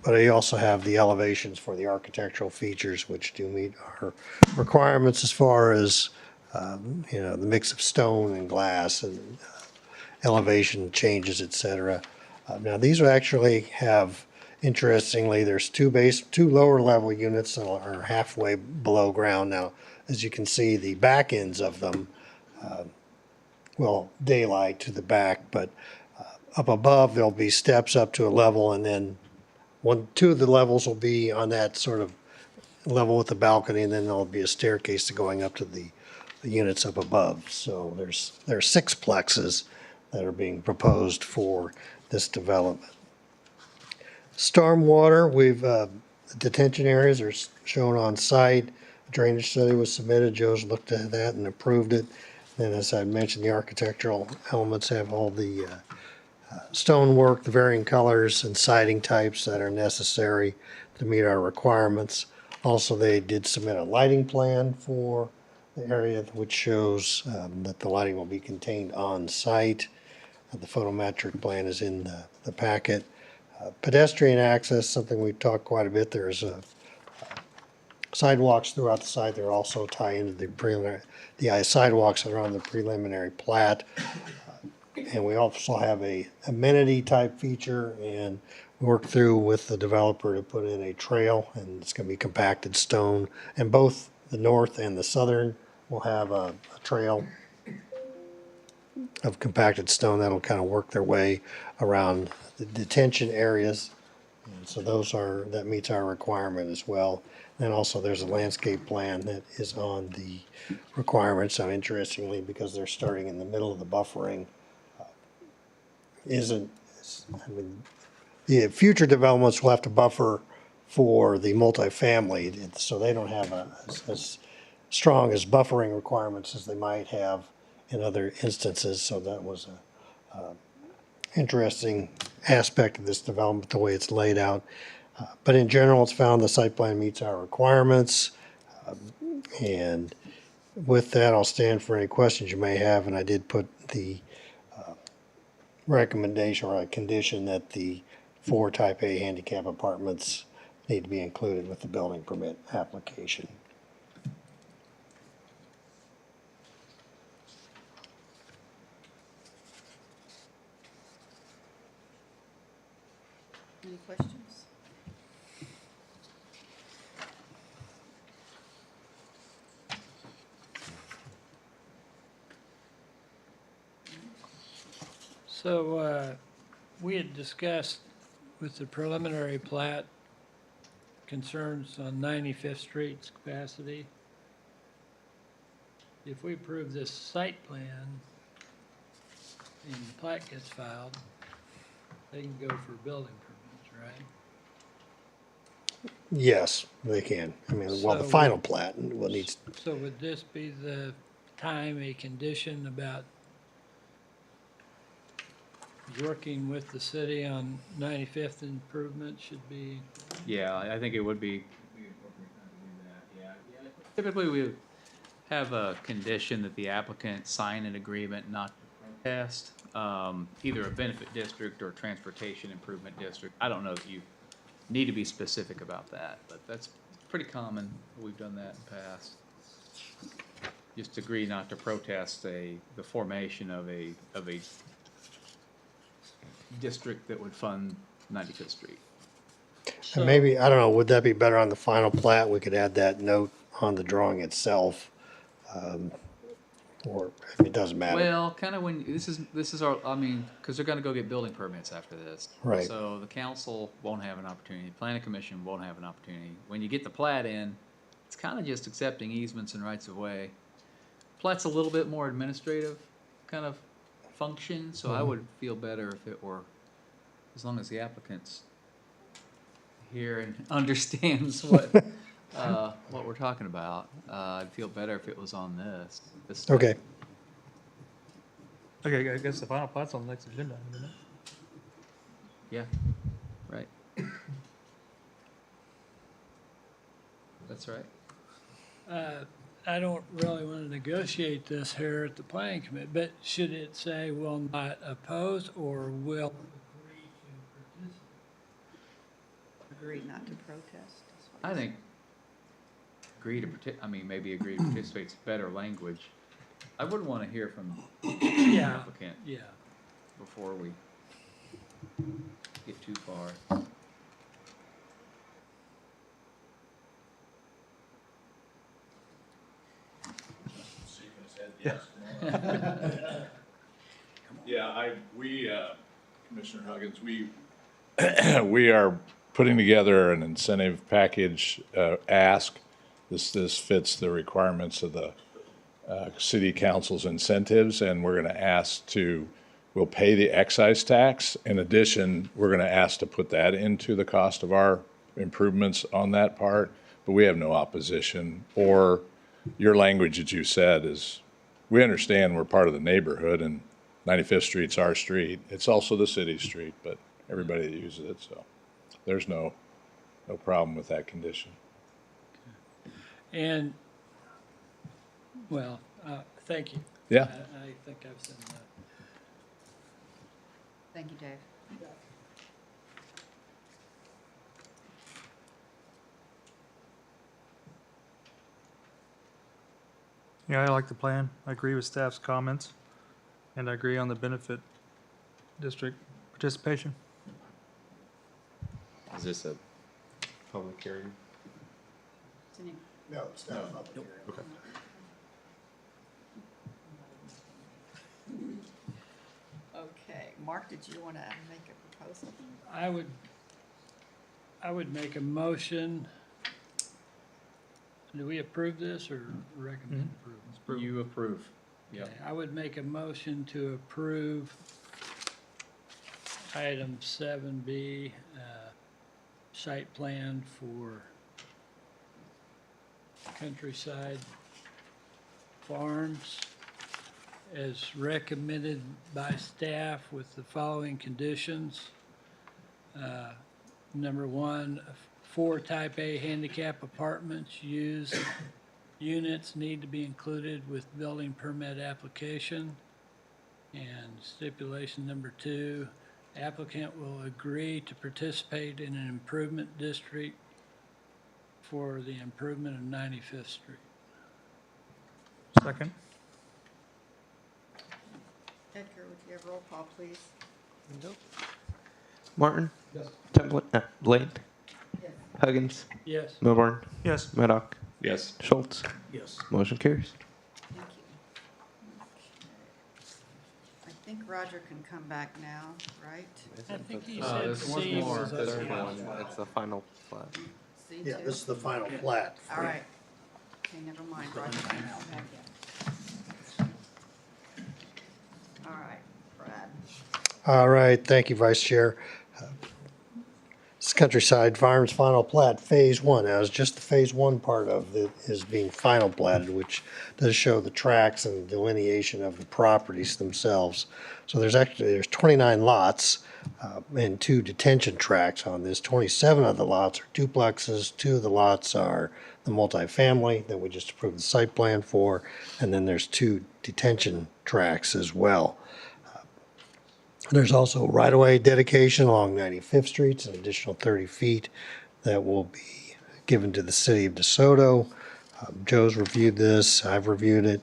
But I also have the elevations for the architectural features, which do meet our requirements as far as, the mix of stone and glass and elevation changes, et cetera. Now, these will actually have, interestingly, there's two lower level units that are halfway below ground. Now, as you can see, the back ends of them will daylight to the back, but up above, there'll be steps up to a level, and then two of the levels will be on that sort of level with the balcony, and then there'll be a staircase going up to the units up above. So there are 6 plexes that are being proposed for this development. Stormwater, the detention areas are shown on site. Drainage study was submitted. Joe's looked at that and approved it. And as I mentioned, the architectural elements have all the stonework, the varying colors and siding types that are necessary to meet our requirements. Also, they did submit a lighting plan for the area, which shows that the lighting will be contained on site. The photometric plan is in the packet. Pedestrian access, something we've talked quite a bit. There's sidewalks throughout the site. They're also tie into the sidewalks that are on the preliminary plat. And we also have a amenity type feature, and worked through with the developer to put in a trail, and it's going to be compacted stone. And both the north and the southern will have a trail of compacted stone that'll kind of work their way around the detention areas. And so that meets our requirement as well. And also there's a landscape plan that is on the requirements. Now, interestingly, because they're starting in the middle of the buffering, the future developments will have to buffer for the multifamily, so they don't have as strong as buffering requirements as they might have in other instances. So that was a interesting aspect of this development, the way it's laid out. But in general, it's found the site plan meets our requirements. And with that, I'll stand for any questions you may have. And I did put the recommendation or a condition that the 4 type A handicap apartments need to be included with the building permit application. Any questions? So, we had discussed with the preliminary plat concerns on 95th Street's capacity. If we approve this site plan and the plat gets filed, they can go for building permits, right? Yes, they can. I mean, well, the So- final plat will need. So would this be the time a condition about working with the city on 95th improvement should be? Yeah, I think it would be. Typically, we would have a condition that the applicant sign an agreement not to protest, either a benefit district or transportation improvement district. I don't know if you need to be specific about that, but that's pretty common. We've done that in the past. Just agree not to protest the formation of a district that would fund 95th Street. And maybe, I don't know, would that be better on the final plat? We could add that note on the drawing itself. Or, I mean, it doesn't matter. Well, kind of when, this is our, I mean, because they're gonna go get building permits after this. Right. So the council won't have an opportunity, planning commission won't have an opportunity. When you get the plat in, it's kind of just accepting easements and rights of way. Plat's a little bit more administrative kind of function, so I would feel better if it were, as long as the applicant's here and understands what we're talking about. I'd feel better if it was on this. Okay. Okay, I guess the final plat's on the next agenda, isn't it? Yeah, right. That's right. I don't really want to negotiate this here at the planning committee, but should it say will not oppose or will agree to participate? Agree not to protest. is what I he think maybe agree to participate is better language. I wouldn't want to hear from the Yeah, applicant yeah. before we get too far. Yeah, Commissioner Huggins, we are putting together an incentive package, ask. This fits the requirements of the, city council's incentives, and we're gonna ask we'll pay the excise tax. In addition, we're gonna ask to put that into the cost of our improvements on that part, but we have no opposition. Or your language that you said is, we understand we're part of the neighborhood and 95th Street's our street. It's also the city street, but everybody that uses it, so there's no problem with that condition. And, well, thank you. Yeah. I think I've said that. Thank you, Dave. Yeah, I like the plan. I agree with staff's comments, and I agree on the benefit district participation. Is this a public hearing? No, it's not public hearing. Okay. Okay, Mark, did you want to make a proposal? I would make a motion. Do we approve this or recommend approval? You approve. Yep. Okay, I would make a motion to approve item 7B, site plan for Countryside Farms as recommended by staff with the following conditions. Number one, 4 type A handicap apartments units need to be included with building permit application. And stipulation number 2, applicant will agree to participate in an improvement district for the improvement of 95th Street. Second. Edgar, would you have roll call, please? Martin? Yes. Templin? Blade? Yes. Huggins? Yes. Milburn? Yes. Maddock? Yes. Schultz? Yes. Motion carries. Thank you. Okay. I think Roger can come back now, right? I think he there's said one C more. was There's okay. one. It's the final plat. C2? Yeah, this is the final plat. All right. Okay, never mind, Roger. I don't have yet. All right, Brad. All right, thank you, Vice Chair. This Countryside Farms final plat, Phase 1. Now, it's just the Phase 1 part of it is being final platted, which does show the tracks and delineation of the properties themselves. So there's 29 lots and 2 detention tracks on this. 27 of the lots are duplexes. 2 of the lots are the multifamily that we just approved the site plan for. And then there's 2 detention tracks as well. There's also right-of-way dedication along 95th Street, an additional 30 feet that will be given to the city of DeSoto. Joe's reviewed this, I've reviewed it.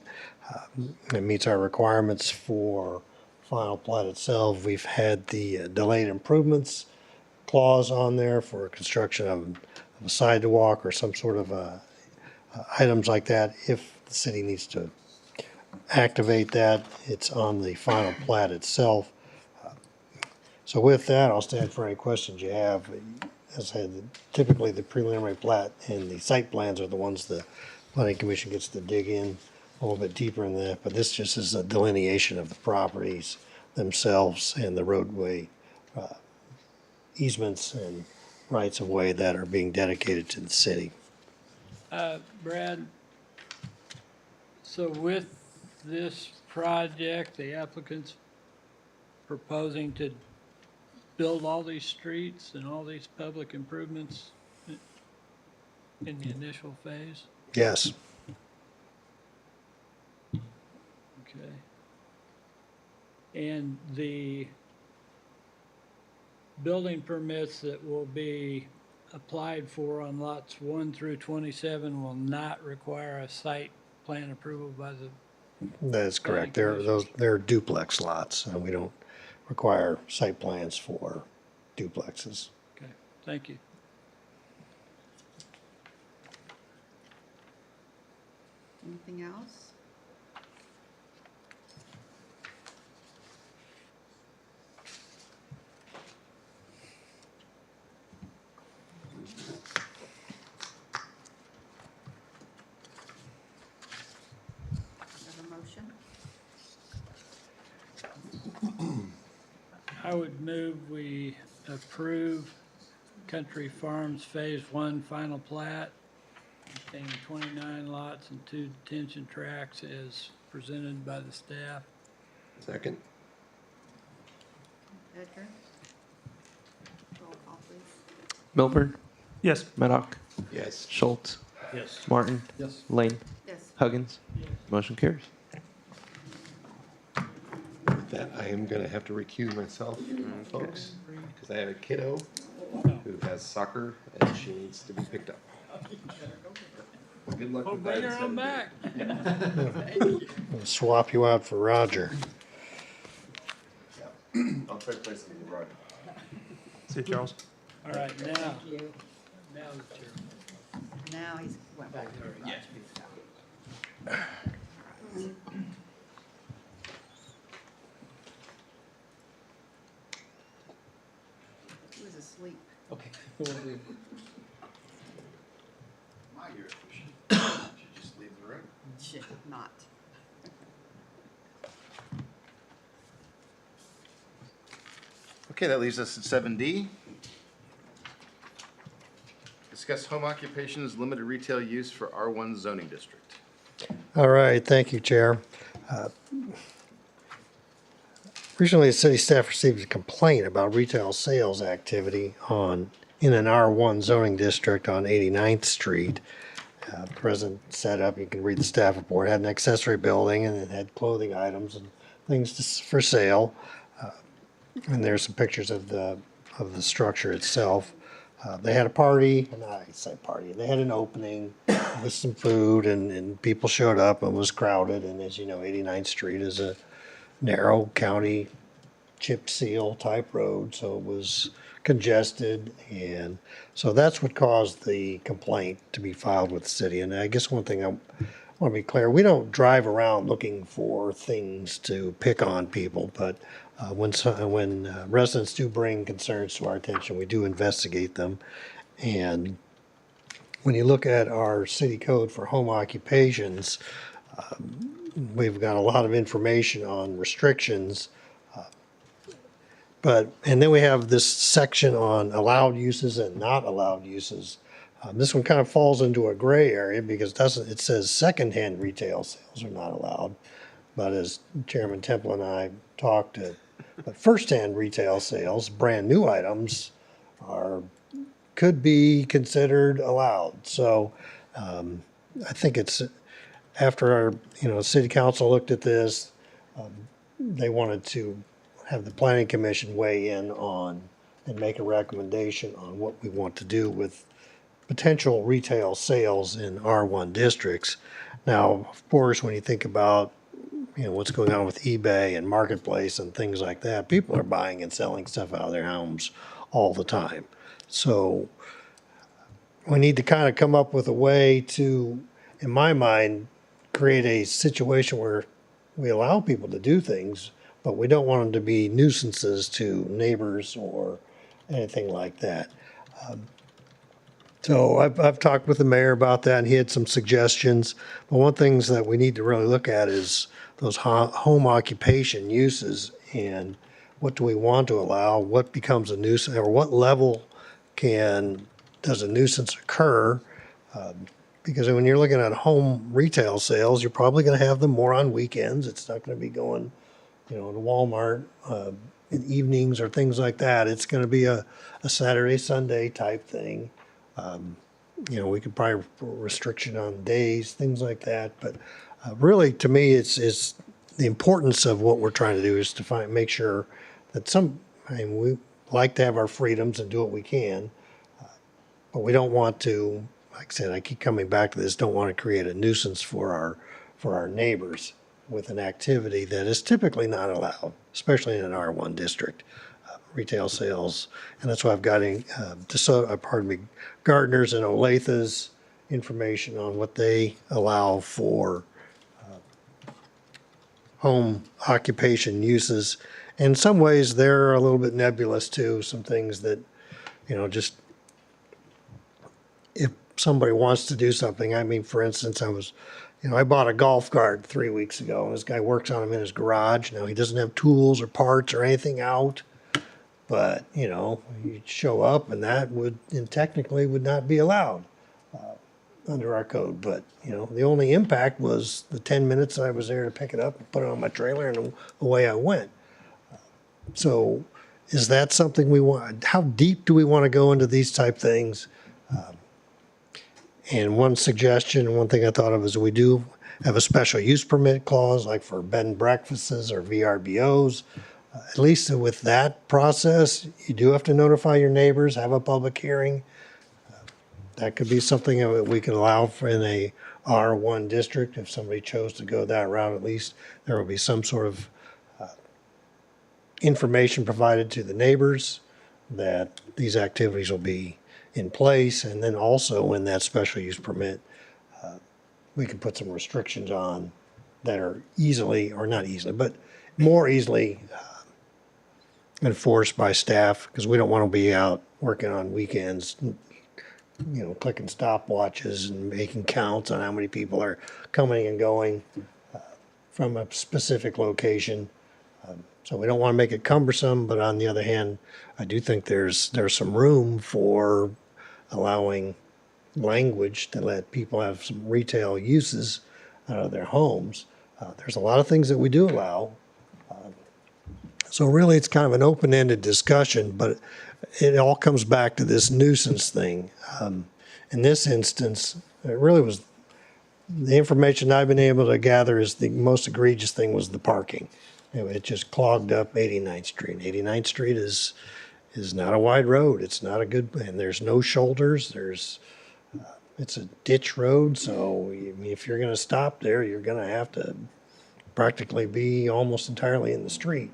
It meets our requirements for final plat itself. We've had the delayed improvements clause on there for construction of a sidewalk or some sort of items like that. If the city needs to activate that, it's on the final plat itself. So with that, I'll stand for any questions you have. As I said, typically the preliminary plat and the site plans are the ones the planning commission gets to dig in a little bit deeper in that, but this just is a delineation of the properties themselves and the roadway easements and rights of way that are being dedicated to the city. Brad, so with this project, the applicant's proposing to build all these streets and all these public improvements in the initial phase? Yes. And the building permits that will be applied for on lots 1 through 27 will not require a site plan approval by the, That is correct. They're duplex lots, and we don't require site plans for duplexes. okay, thank you. Anything else? Have a motion? I would move we approve Country Farms Phase 1 final plat, containing 29 lots and 2 detention tracks as presented by the staff. Second. Edgar? Roll call, please. Milburn, Yes. Maddock, Yes. Schultz, Yes. Martin, Yes. Lane, Yes. Huggins. Motion carries. With that, I am gonna have to recuse myself, folks, because I have a kiddo who has soccer and she needs to be picked up. Well, good luck Oh, with that. bring her on back. We'll swap you out for Roger. I'll try to play something with Roger. See you, Charles. All right, now, Thank you. now the chair. Now he's went back to the lodge. He was asleep. Okay. My ear, should just leave the room. Should not. Okay, that leaves us at 7D. Discuss home occupations, limited retail use for R1 zoning district. All right, thank you, Chair. Recently, the city staff received a complaint about retail sales activity in an R1 zoning district on 89th Street. Present setup, you can read the staff report, had an accessory building and it had clothing items and things for sale. And there's some pictures of the structure itself. They had a party, I say party, they had an opening with some food and people showed up and it was crowded. And as you know, 89th Street is a narrow county chip seal type road, so it was congested. And so that's what caused the complaint to be filed with the city. And I guess one thing I want to be clear, we don't drive around looking for things to pick on people, but when residents do bring concerns to our attention, we do investigate them. And when you look at our city code for home occupations, we've got a lot of information on restrictions. And then we have this section on allowed uses and not allowed uses. This one kind of falls into a gray area because it says secondhand retail sales are not allowed. But as Chairman Temple and I talked, but firsthand retail sales, brand new items, could be considered allowed. So I think it's after our city council looked at this, they wanted to have the planning commission weigh in on and make a recommendation on what we want to do with potential retail sales in R1 districts. Now, of course, when you think about what's going on with eBay and Marketplace and things like that, people are buying and selling stuff out of their homes all the time. So we need to kind of come up with a way to, in my mind, create a situation where we allow people to do things, but we don't want them to be nuisances to neighbors or anything like that. So I've talked with the mayor about that, and he had some suggestions. But one thing that we need to really look at is those home occupation uses and what do we want to allow, what becomes a nuisance, or what level does a nuisance occur? Because when you're looking at home retail sales, you're probably going to have them more on weekends. It's not going to be going, to Walmart in evenings or things like that. It's going to be a Saturday, Sunday type thing. We could probably restriction on days, things like that. But really, to me, it's the importance of what we're trying to do is to make sure that we like to have our freedoms and do what we can, but we don't want to, like I said, I keep coming back to this, don't want to create a nuisance for our neighbors with an activity that is typically not allowed, especially in an R1 district. Retail sales, and that's why I've got Gardner's and Olathe's information on what they allow for home occupation uses. In some ways, they're a little bit nebulous too. Some things that, just if somebody wants to do something. I mean, for instance, I bought a golf cart 3 weeks ago. This guy works on them in his garage. Now he doesn't have tools or parts or anything out. But, you'd show up and that technically would not be allowed under our code. But, the only impact was the 10 minutes I was there to pick it up and put it on my trailer and away I went. So is that something we want? How deep do we want to go into these type things? And one suggestion, one thing I thought of is we do have a special use permit clause, like for bed and breakfasts or VRBOs. At least with that process, you do have to notify your neighbors, have a public hearing. That could be something that we can allow for in a R1 district. If somebody chose to go that route, at least there will be some sort of information provided to the neighbors that these activities will be in place. And then also in that special use permit, we can put some restrictions on that are easily, or not easily, but more easily enforced by staff, because we don't want to be out working on weekends, clicking stopwatches and making counts on how many people are coming and going from a specific location. So we don't want to make it cumbersome, but on the other hand, I do think there's some room for allowing language to let people have some retail uses out of their homes. There's a lot of things that we do allow. So really, it's kind of an open-ended discussion, but it all comes back to this nuisance thing. In this instance, it really was the information I've been able to gather is the most egregious thing was the parking. It just clogged up 89th Street. 89th Street is not a wide road. It's not a good, and there's no shoulders. It's a ditch road, so if you're going to stop there, you're going to have to practically be almost entirely in the street.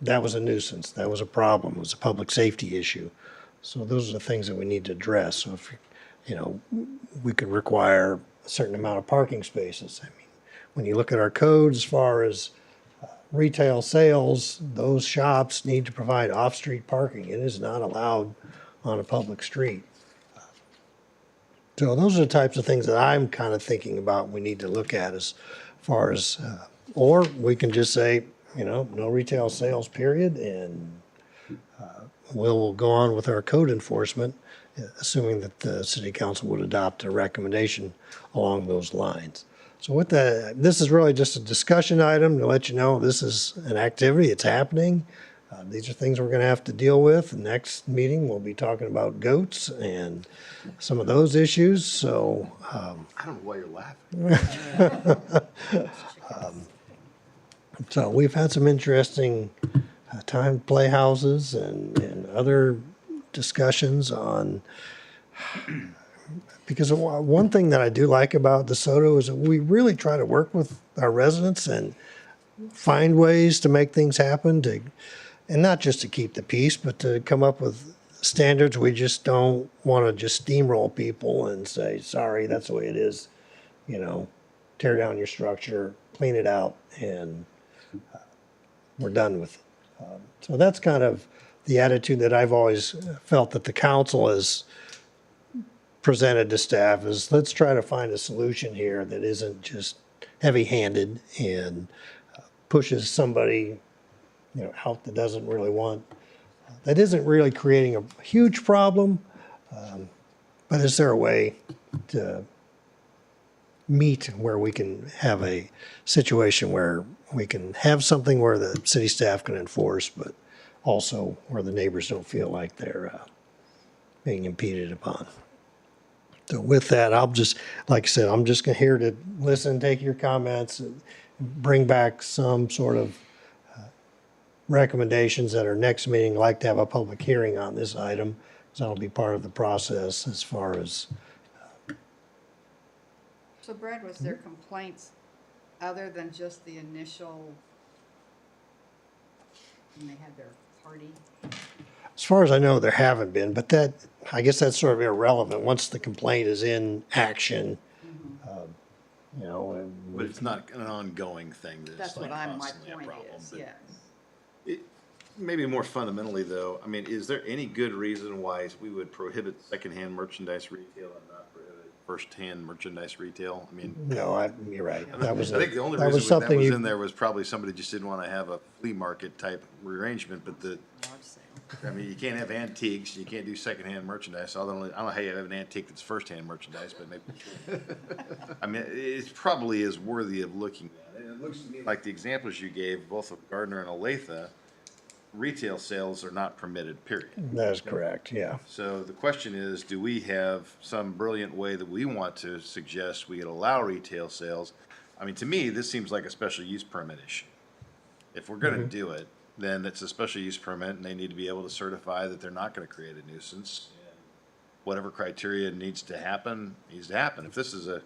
That was a nuisance. That was a problem. It was a public safety issue. So those are the things that we need to address. So if, we could require a certain amount of parking spaces. I mean, when you look at our code as far as retail sales, those shops need to provide off-street parking. It is not allowed on a public street. So those are the types of things that I'm kind of thinking about we need to look at as far as, or we can just say, no retail sales, period, and we'll go on with our code enforcement, assuming that the city council would adopt a recommendation along those lines. So with that, this is really just a discussion item to let you know this is an activity, it's happening. These are things we're going to have to deal with. The next meeting, we'll be talking about goats and some of those issues. So I don't know why you're laughing. So we've had some interesting time playhouses and other discussions on, because one thing that I do like about DeSoto is that we really try to work with our residents and find ways to make things happen, and not just to keep the peace, but to come up with standards. We just don't want to just steamroll people and say, sorry, that's the way it is, tear down your structure, clean it out, and we're done with it. So that's kind of the attitude that I've always felt that the council has presented to staff is, let's try to find a solution here that isn't just heavy-handed and pushes somebody out that doesn't really want, that isn't really creating a huge problem, but is there a way to meet where we can have a situation where we can have something where the city staff can enforce, but also where the neighbors don't feel like they're being impeded upon. So with that, I'll just, like I said, I'm just here to listen, take your comments. bring back some sort of recommendations at our next meeting. I'd like to have a public hearing on this item, because that'll be part of the process as far as, So Brad, was there complaints other than just the initial, when they had their party? as far as I know, there haven't been, but that, I guess that's sort of irrelevant. Once the complaint is in action, you know, and But it's not an ongoing thing that's That's like what my constantly a point problem. is, But yes. maybe more fundamentally though, I mean, is there any good reason why we would prohibit secondhand merchandise retail and not prohibit first-hand merchandise retail? I mean, no, you're right. That was, I think the only that reason was that something was you, in there was probably somebody just didn't want to have a flea market type rearrangement, but Yard sale. I mean, you can't have antiques, you can't do secondhand merchandise, although I don't know how you have an antique that's first-hand merchandise, but maybe. I mean, it probably is worthy of looking at. And it looks to me like the examples you gave, both of Gardner and Olathe, retail sales are not permitted, period. that is correct, yeah. So the question is, do we have some brilliant way that we want to suggest we could allow retail sales? I mean, to me, this seems like a special use permit issue. If we're gonna do it, then it's a special use permit and they need to be able to certify that they're not gonna create a nuisance. Whatever criteria needs to happen, needs to happen. If this is a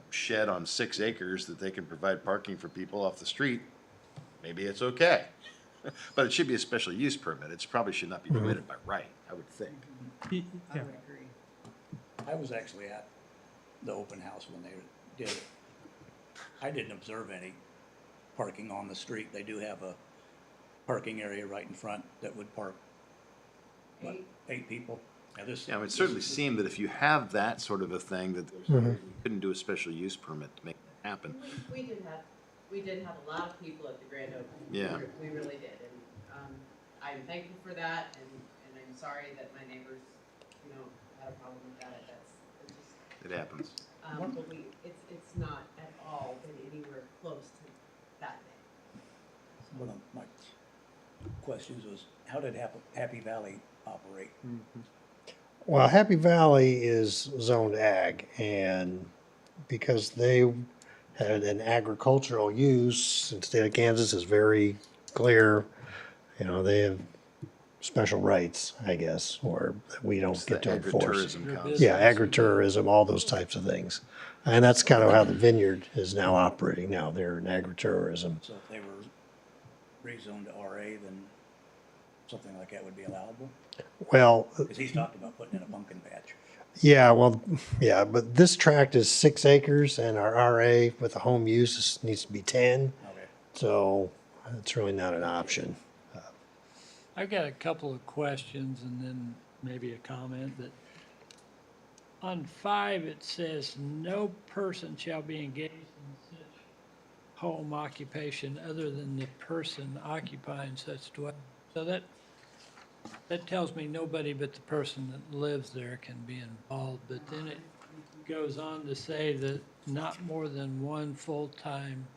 shed on 6 acres that they can provide parking for people off the street, maybe it's okay. But it should be a special use permit. It probably should not be permitted by right, I would think. I would agree. I was actually at the open house when they did it. I didn't observe any parking on the street. They do have a parking area right in front that would park, what, 8 people? Now this. Yeah, it would certainly seem that if you have that sort of a thing, that you couldn't do a special use permit to make it happen. We did have a lot of people at the grand opening. Yeah. We really did, and, I'm thankful for that, and I'm sorry that my neighbors, had a problem with that. It's just, It happens. but it's not at all been anywhere close to that big. One of my questions was, how did Happy Valley operate? Well, Happy Valley is zoned ag, and because they had an agricultural use, the state of Kansas is very clear, they have special rights, I guess, or that we don't get to enforce. Agritourism concept. Yeah, agritourism, all those types of things. And that's kind of how the vineyard is now operating now. They're in agritourism. So if they were rezoned to RA, then something like that would be allowable? Well, Because he's talked about putting in a pumpkin patch. yeah, well, yeah, but this tract is 6 acres and our RA with the home use needs to be 10. Okay. So it's really not an option. I've got a couple of questions and then maybe a comment that on 5, it says no person shall be engaged in such home occupation other than the person occupying such dwelling. So that tells me nobody but the person that lives there can be involved, but then it goes on to say that not more than one full-time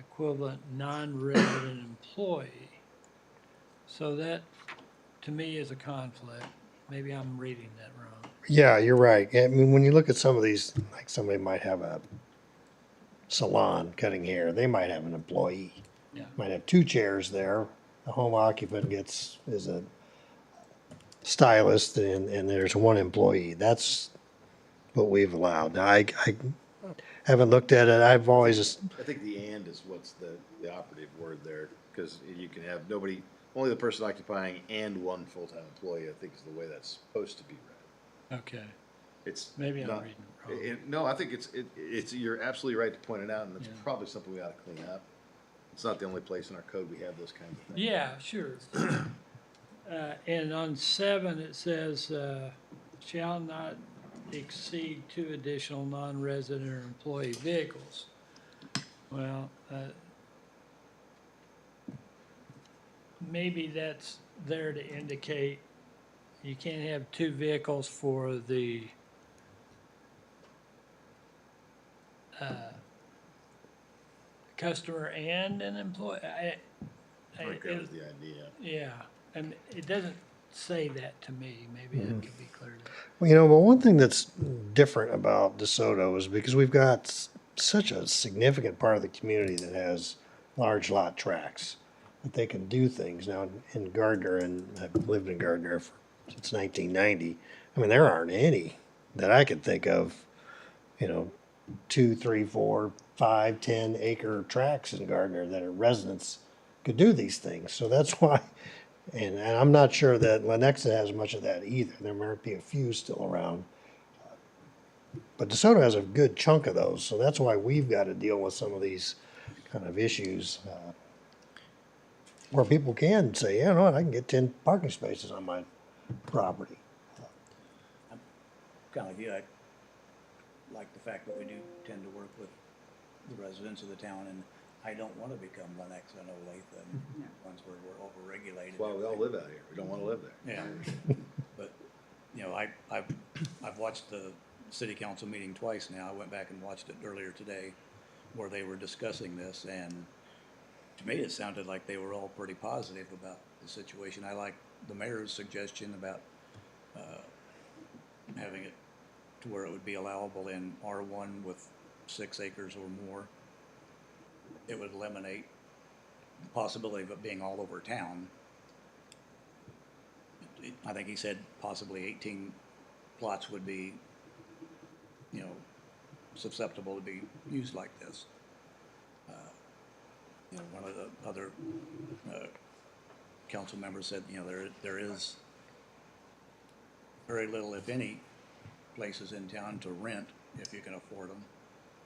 equivalent non-resident employee. So that, to me, is a conflict. Maybe I'm reading that wrong. Yeah, you're right. I mean, when you look at some of these, like somebody might have a salon cutting hair, they might have an employee. Yeah. Might have 2 chairs there. The home occupant is a stylist and there's 1 employee. That's what we've allowed. Now, I haven't looked at it. I've always just, I think the "and" is what's the operative word there, because you can have only the person occupying and 1 full-time employee, I think is the way that's supposed to be read. Okay. It's Maybe I'm not- reading it wrong. No, I think it's, you're absolutely right to point it out, and it's probably something we ought to clean up. It's not the only place in our code we have those kinds of things. Yeah, sure. And on 7, it says, shall not exceed 2 additional non-resident or employee vehicles. Well, maybe that's there to indicate you can't have 2 vehicles for the customer and an employee. I think that was the idea. Yeah, and it doesn't say that to me. Maybe that could be cleared up. well, but one thing that's different about DeSoto is because we've got such a significant part of the community that has large lot tracts, that they can do things. Now, in Gardner, and I've lived in Gardner since 1990, I mean, there aren't any that I could think of, 2, 3, 4, 5, 10 acre tracts in Gardner that are residents could do these things. So that's why, and I'm not sure that Lenexa has much of that either. There might be a few still around. But DeSoto has a good chunk of those, so that's why we've got to deal with some of these kind of issues where people can say, yeah, no, I can get 10 parking spaces on my property. Kind of like you, I like the fact that we do tend to work with the residents of the town, and I don't want to become Lenexa and Olathe, ones where we're overregulated. That's why we all live out here. We don't want to live there. Yeah, but, I've watched the city council meeting twice now. I went back and watched it earlier today where they were discussing this, and to me, it sounded like they were all pretty positive about the situation. I like the mayor's suggestion about having it to where it would be allowable in R1 with 6 acres or more. It would eliminate the possibility of it being all over town. I think he said possibly 18 plots would be, susceptible to be used like this. One of the other council members said, there is very little, if any, places in town to rent, if you can afford them,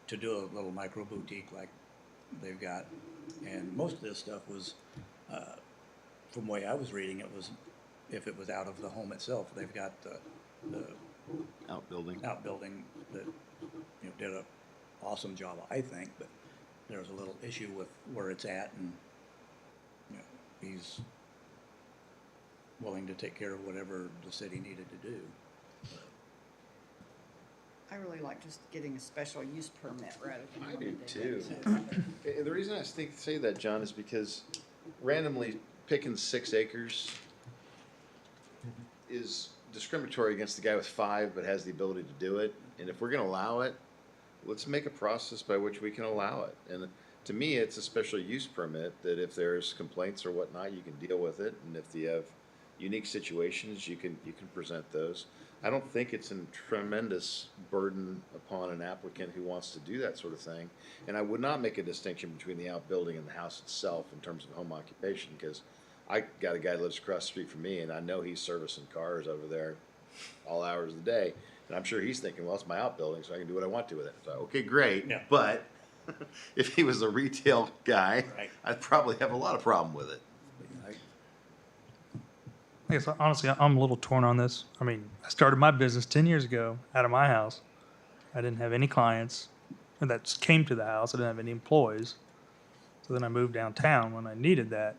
to do a little micro boutique like they've got. And most of this stuff was, from the way I was reading, it was, if it was out of the home itself, they've got the Outbuilding. that, did a awesome job, I think, but there was a little issue with where it's at, and, he's willing to take care of whatever the city needed to do. I really like just getting a special use permit rather than. I do limited. too. The reason I say that, John, is because randomly picking 6 acres is discriminatory against the guy with 5 but has the ability to do it. And if we're going to allow it, let's make a process by which we can allow it. And to me, it's a special use permit that if there's complaints or whatnot, you can deal with it. And if you have unique situations, you can present those. I don't think it's a tremendous burden upon an applicant who wants to do that sort of thing. And I would not make a distinction between the outbuilding and the house itself in terms of home occupation, because I got a guy that lives across the street from me, and I know he's servicing cars over there all hours of the day. And I'm sure he's thinking, well, it's my outbuilding, so I can do what I want to with it. So, okay, great. Yeah. But if he was a retail guy, Right. I'd probably have a lot of problem with it. I guess honestly, I'm a little torn on this. I mean, I started my business 10 years ago out of my house. I didn't have any clients that came to the house. I didn't have any employees. So then I moved downtown when I needed that.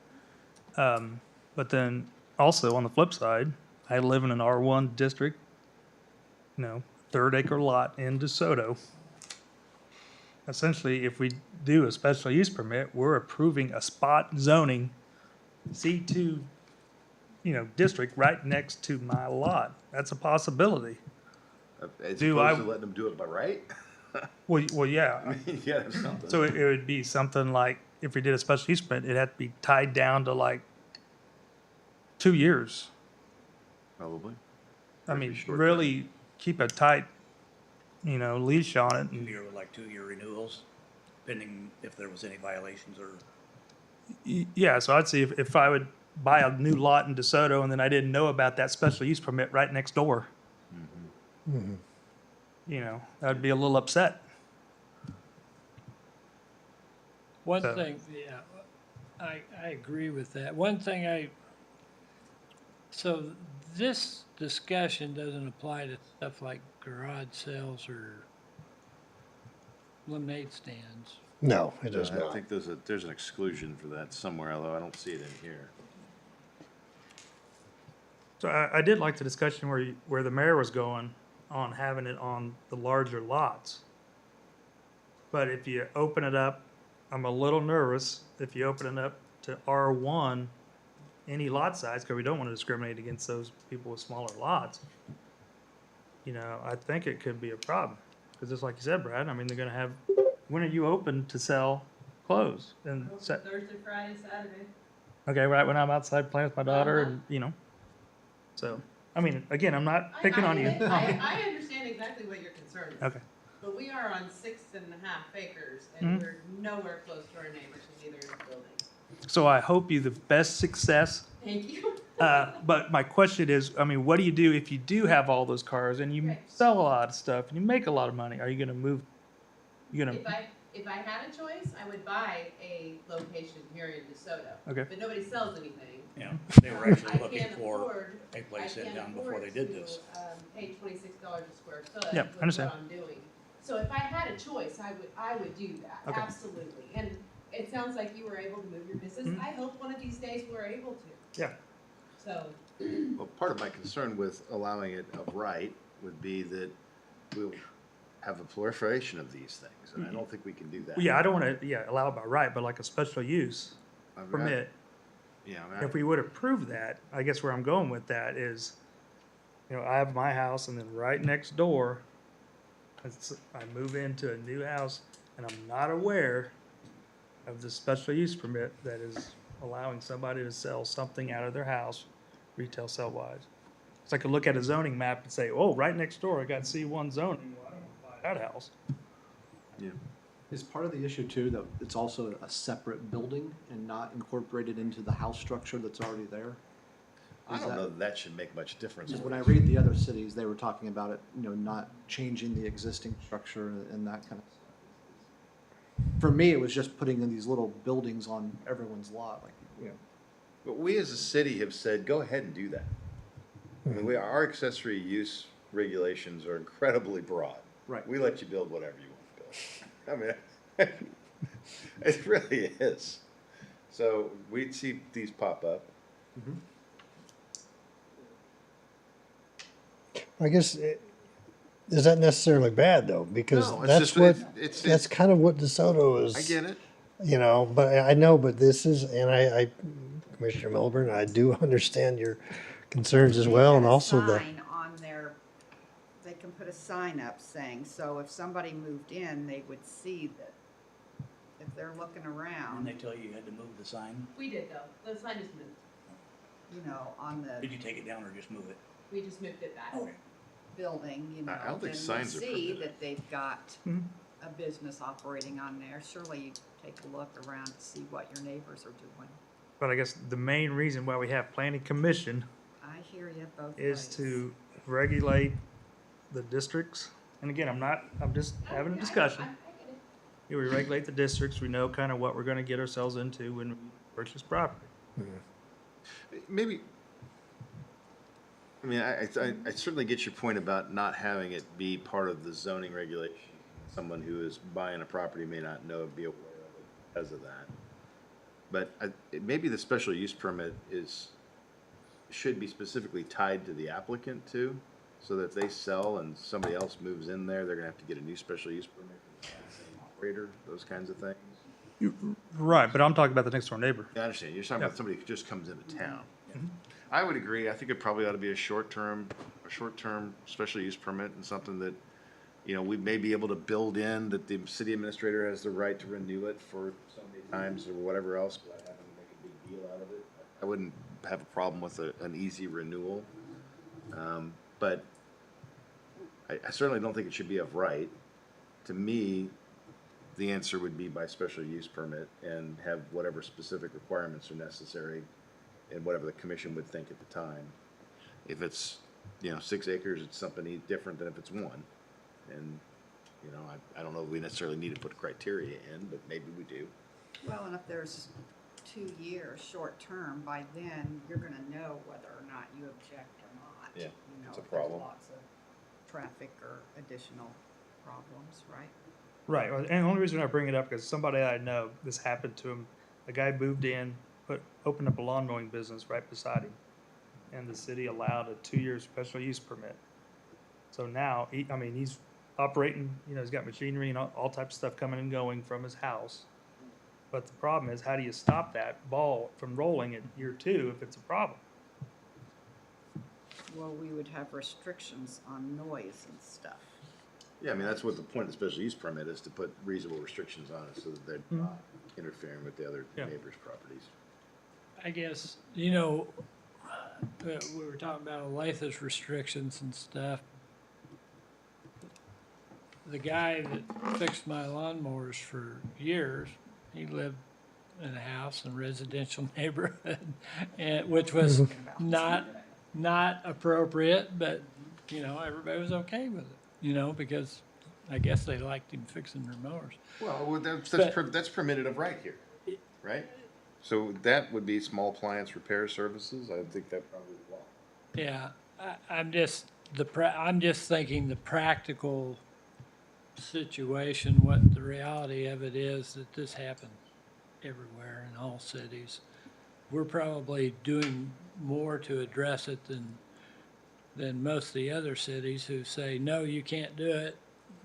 But then also on the flip side, I live in an R1 district, 3rd acre lot in DeSoto. Essentially, if we do a special use permit, we're approving a spot zoning C2 district right next to my lot. That's a possibility. As Do opposed I- to letting them do it by right? Well, yeah. I mean, yeah, there's something. So it would be something like, if we did a special use permit, it'd have to be tied down to like 2 years. Probably. I That'd be mean, short really keep a tight, leash on it. And, Like 2-year renewals, pending if there was any violations or. yeah, so I'd see if I would buy a new lot in DeSoto and then I didn't know about that special use permit right next door. I'd be a little upset. One So- thing, yeah, I agree with that. One thing so this discussion doesn't apply to stuff like garage sales or lemonade stands. No, it does I not. think there's an exclusion for that somewhere, although I don't see it in here. So I did like the discussion where the mayor was going on having it on the larger lots. But if you open it up, I'm a little nervous if you open it up to R1, any lot size, because we don't want to discriminate against those people with smaller lots. I think it could be a problem. Because just like you said, Brad, I mean, they're going to have when are you open to sell clothes? And Thursday, Friday, Saturday. okay, right when I'm outside playing with my daughter, Uh-huh. and you know, so I mean, again, I'm not I picking on you. get it. I understand exactly what your concern is. Okay. But we are on 6.5 acres, Mhm. and we're nowhere close to our neighbors in either of the buildings. So I hope you the best success. Thank you. But my question is, I mean, what do you do if you do have all those cars and you Right. sell a lot of stuff and you make a lot of money? Are you going to move? You going to? If I had a choice, I would buy a location here in DeSoto. Okay. But nobody sells anything. Yeah, they were actually I looking can't for afford, a I place in can't town before they afford did to, this. pay $26 a square foot. Yeah, with understand. What I'm doing. So if I had a choice, I would do that, Okay. absolutely. And it sounds like you were able to move your business. Mhm. I hope one of these days we're able to. Yeah. So, Well, part of my concern with allowing it of right would be that we'll have a proliferation of these things, and I don't think we can do that. Yeah, I don't want to. Allow it by right, but like a special use I mean, permit. Yeah, I mean, If we would approve that, I guess where I'm going with that is, I have my house and then right next door, I move into a new house and I'm not aware of the special use permit that is allowing somebody to sell something out of their house, retail sell wise. So I could look at a zoning map and say, oh, right next door, I got C1 zoning. Well, I don't want to buy that house. yeah. Is part of the issue too that it's also a separate building and not incorporated into the house structure that's already there? I Is don't that- know that that should make much difference. Because when I read the other cities, they were talking about it, not changing the existing structure and that kind of stuff. For me, it was just putting in these little buildings on everyone's lot, But we as a city have said, go ahead and do that. I mean, our accessory use regulations are incredibly broad. Right. We let you build whatever you want to build. I mean, it really is. So we'd see these pop up. I guess, is that necessarily bad though? Because No, it's that's just- what, it's- that's kind of what DeSoto is. I get it. But I know, but this is, and I, Commissioner Milburn, I do understand your concerns as well, and also the. Sign on their, they can put a sign up saying, so if somebody moved in, they would see that if they're looking Didn't around, they tell you you had to move the sign? we did though, the sign is moved. on Did the you take it down or just move it? We just moved it back. Okay. building, I don't think then signs you are see permitted. that they've got Mhm. a business operating on there. Surely you take a look around to see what your neighbors are doing. But I guess the main reason why we have planning commission I hear you both is ways. to regulate the districts. And again, I'm just having a discussion. I get it. We regulate the districts, we know kind of what we're gonna get ourselves into when we purchase property. Maybe, I mean, I certainly get your point about not having it be part of the zoning regulation. Someone who is buying a property may not be aware of it because of that. But maybe the special use permit should be specifically tied to the applicant too, so that if they sell and somebody else moves in there, they're gonna have to get a new special use permit from the same operator, those kinds of things. Right, but I'm talking about the next door neighbor. I understand. You're talking about somebody who just comes into town. I would agree. I think it probably ought to be a short-term special use permit and something that, we may be able to build in that the city administrator has the right to renew it for so many times or whatever else, without having to make a big deal out of it. I wouldn't have a problem with an easy renewal. But I certainly don't think it should be of right. To me, the answer would be by special use permit and have whatever specific requirements are necessary and whatever the commission would think at the time. If it's, 6 acres, it's something different than if it's 1. And, I don't know if we necessarily need to put criteria in, but maybe we do. Well, and if there's 2 years, short term, by then, you're gonna know whether or not you object or not. Yeah, it's a if there's problem. lots of traffic or additional problems, right? Right, and the only reason I bring it up is somebody I know, this happened to him. A guy moved in, opened up a lawn mowing business right beside him, and the city allowed a 2-year special use permit. So now, he's operating, he's got machinery and all types of stuff coming and going from his house. But the problem is, how do you stop that ball from rolling at year 2 if it's a problem? Well, we would have restrictions on noise and stuff. Yeah, I mean, that's what the point of the special use permit is, to put reasonable restrictions on it so that they're not interfering with the other Yeah. neighbors' properties. I guess, you know, we were talking about Olathe restrictions and stuff. The guy that fixed my lawnmowers for years, he lived in a house in a residential neighborhood, and, which was not appropriate, but, you know, everybody was okay with it, you know, because I guess they liked him fixing their mowers. Well, But- that's permitted of right here, right? So that would be small appliance repair services. I think that probably would fall. Yeah, I'm just, I'm just thinking the practical situation, what the reality of it is, that this happens everywhere in all cities. We're probably doing more to address it than most of the other cities who say, no, you can't do it,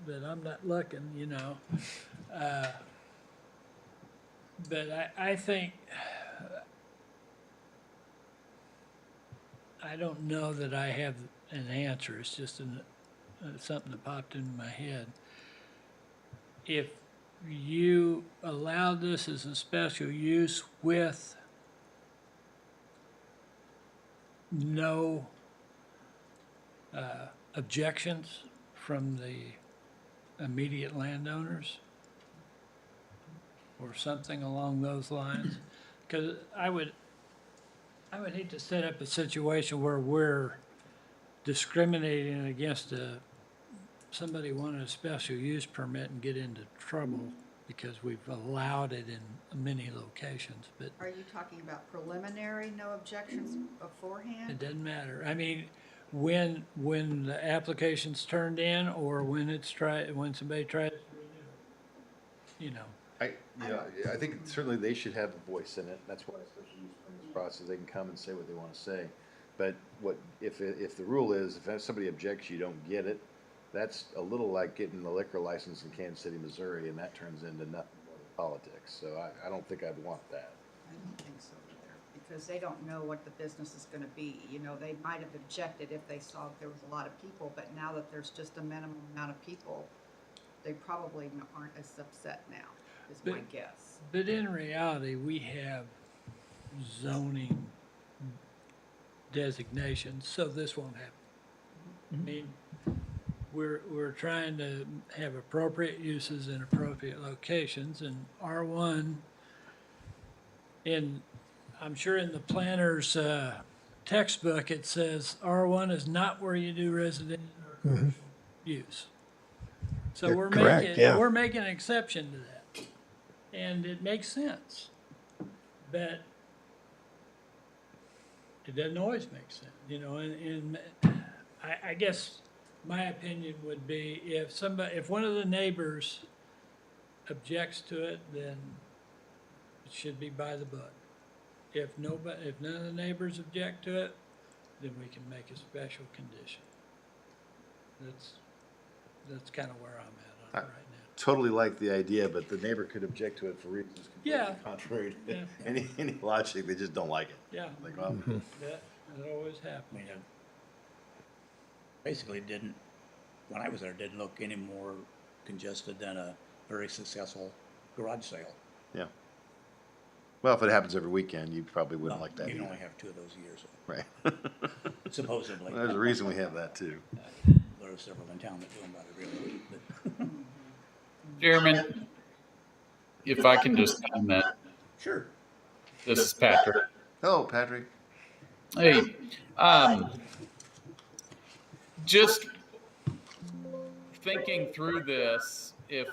but I'm not looking, you know. But I think, I don't know that I have an answer. It's just something that popped into my head. If you allow this as a special use with no objections from the immediate landowners or something along those lines, because I would hate to set up a situation where we're discriminating against somebody wanting a special use permit and get into trouble because we've allowed it in many locations, but Are you talking about preliminary, no objections it beforehand? doesn't matter. I mean, when the application's turned in or when when somebody tries to renew it, you know. I think certainly they should have a voice in it. That's why special use permit process, they can come and say what they want to say. But if the rule is, if somebody objects, you don't get it, that's a little like getting the liquor license in Kansas City, Missouri, and that turns into nothing more than politics. So I don't think I'd want that. I don't think so either, because they don't know what the business is gonna be. You know, they might have objected if they saw there was a lot of people, but now that there's just a minimum amount of people, they probably aren't as upset now, is my guess. But in reality, we have zoning designations, so this won't happen. I mean, we're trying to have appropriate uses in appropriate locations, and R1, I'm sure in the planner's textbook, it says R1 is not where you do residential or commercial use. So You're we're correct, making, yeah. we're making an exception to that, and it makes sense. But it doesn't always make sense, you know, and I guess my opinion would be if one of the neighbors objects to it, then it should be by the book. If none of the neighbors object to it, then we can make a special condition. That's kind of where I'm at on it right now. Totally like the idea, but the neighbor could object to it for reasons Yeah. completely contrary to Yeah. any logic. They just don't like it. Yeah, Like, well, that always I happens. mean, it basically didn't, when I was there, it didn't look any more congested than a very successful garage sale. yeah. Well, if it happens every weekend, you probably wouldn't Well, like that you can either. only have 2 of those years, Right. supposedly. There's a reason we have that too. There are several in town that do them about every week, but. Chairman, if I can just comment, Sure. this is Patrick. Hello, Patrick. Hey, just thinking through this, if,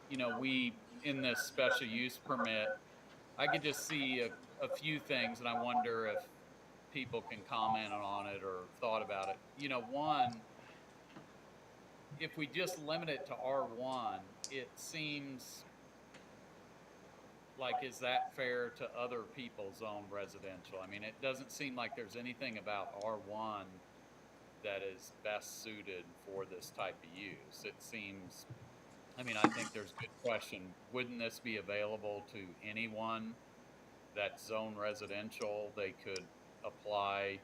you know, we, in this special use permit, I could just see a few things, and I wonder if people can comment on it or thought about it. You know, one, if we just limit it to R1, it seems like, is that fair to other people's own residential? I mean, it doesn't seem like there's anything about R1 that is best suited for this type of use. It seems, I mean, I think there's a good question. Wouldn't this be available to anyone that's zone residential? They could apply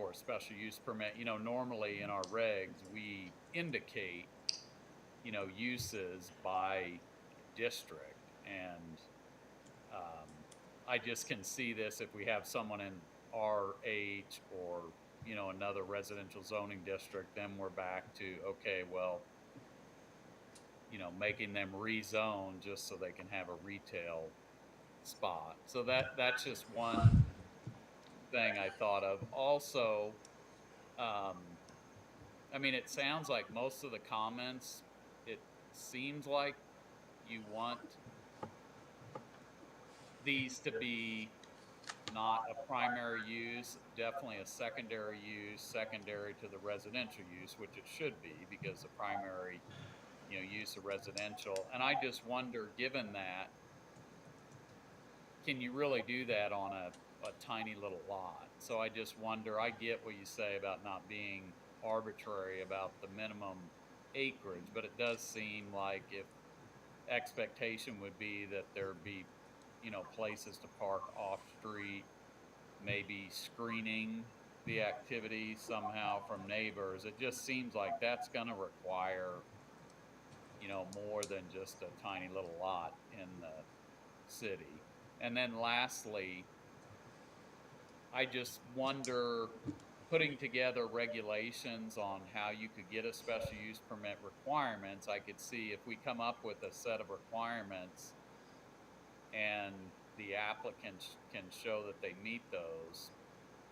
for a special use permit. You know, normally in our regs, we indicate, you know, uses by district. And I just can see this if we have someone in RH or, you know, another residential zoning district, then we're back to, okay, well, you know, making them rezone just so they can have a retail spot. So that's just one thing I thought of. Also, I mean, it sounds like most of the comments, it seems like you want these to be not a primary use, definitely a secondary use, secondary to the residential use, which it should be because the primary, you know, use of residential. And I just wonder, given that, can you really do that on a tiny little lot? So I just wonder, I get what you say about not being arbitrary about the minimum acreage, but it does seem like if expectation would be that there'd be, you know, places to park off street, maybe screening the activity somehow from neighbors, it just seems like that's gonna require, you know, more than just a tiny little lot in the city. And then lastly, I just wonder, putting together regulations on how you could get a special use permit requirements, I could see if we come up with a set of requirements and the applicants can show that they meet those,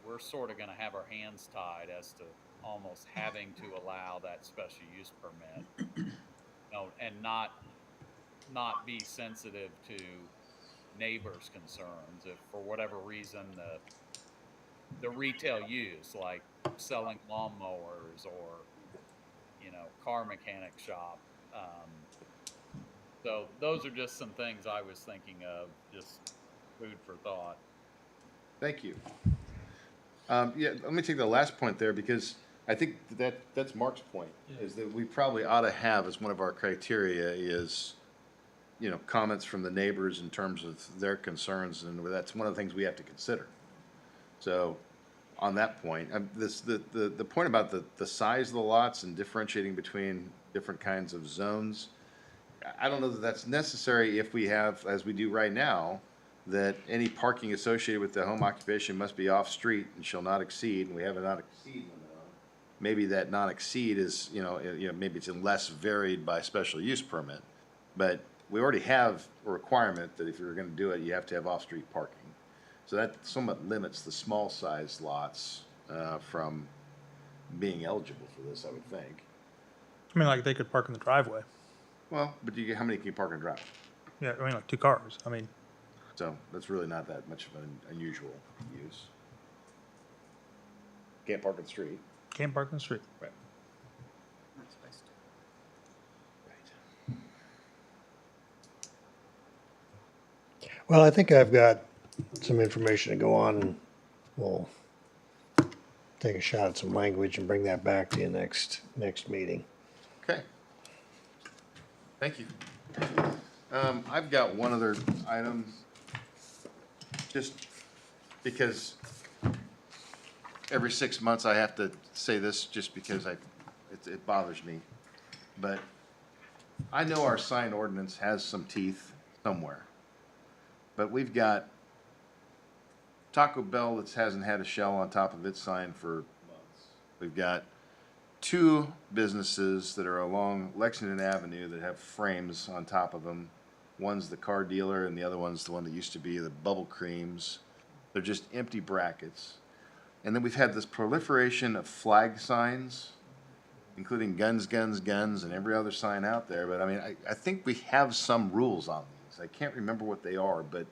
we're sort of going to have our hands tied as to almost having to allow that special use permit, you know, and not be sensitive to neighbors' concerns if for whatever reason the retail use, like selling lawnmowers or, you know, car mechanic shop. So those are just some things I was thinking of, just food for thought. Thank you. Yeah, let me take the last point there because I think that's Mark's point, is that we probably ought to have as one of our criteria is, you know, comments from the neighbors in terms of their concerns, and that's one of the things we have to consider. So on that point, the point about the size of the lots and differentiating between different kinds of zones, I don't know that that's necessary if we have, as we do right now, that any parking associated with the home occupation must be off-street and shall not exceed, and we have a not exceed limit on it. Maybe that not exceed is, you know, maybe it's less varied by special use permit, but we already have a requirement that if you're gonna do it, you have to have off-street parking. So that somewhat limits the small size lots, from being eligible for this, I would think. I mean, like they could park in the driveway. Well, but how many can you park and drive? Yeah, I mean, like 2 cars. I mean, So that's really not that much of an unusual use. Can't park on the street. can't park in the street. Right. Not supposed to. Well, I think I've got some information to go on, and we'll take a shot at some language and bring that back to you next meeting. Okay. Thank you. I've got one other item, just because every 6 months I have to say this just because it bothers me. But I know our sign ordinance has some teeth somewhere. But we've got Taco Bell that hasn't had a shell on top of its sign for months. We've got 2 businesses that are along Lexington Avenue that have frames on top of them. One's the car dealer and the other one's the one that used to be the Bubble Creams. They're just empty brackets. And then we've had this proliferation of flag signs, including guns, guns, guns, and every other sign out there. But I mean, I think we have some rules on these. I can't remember what they are, but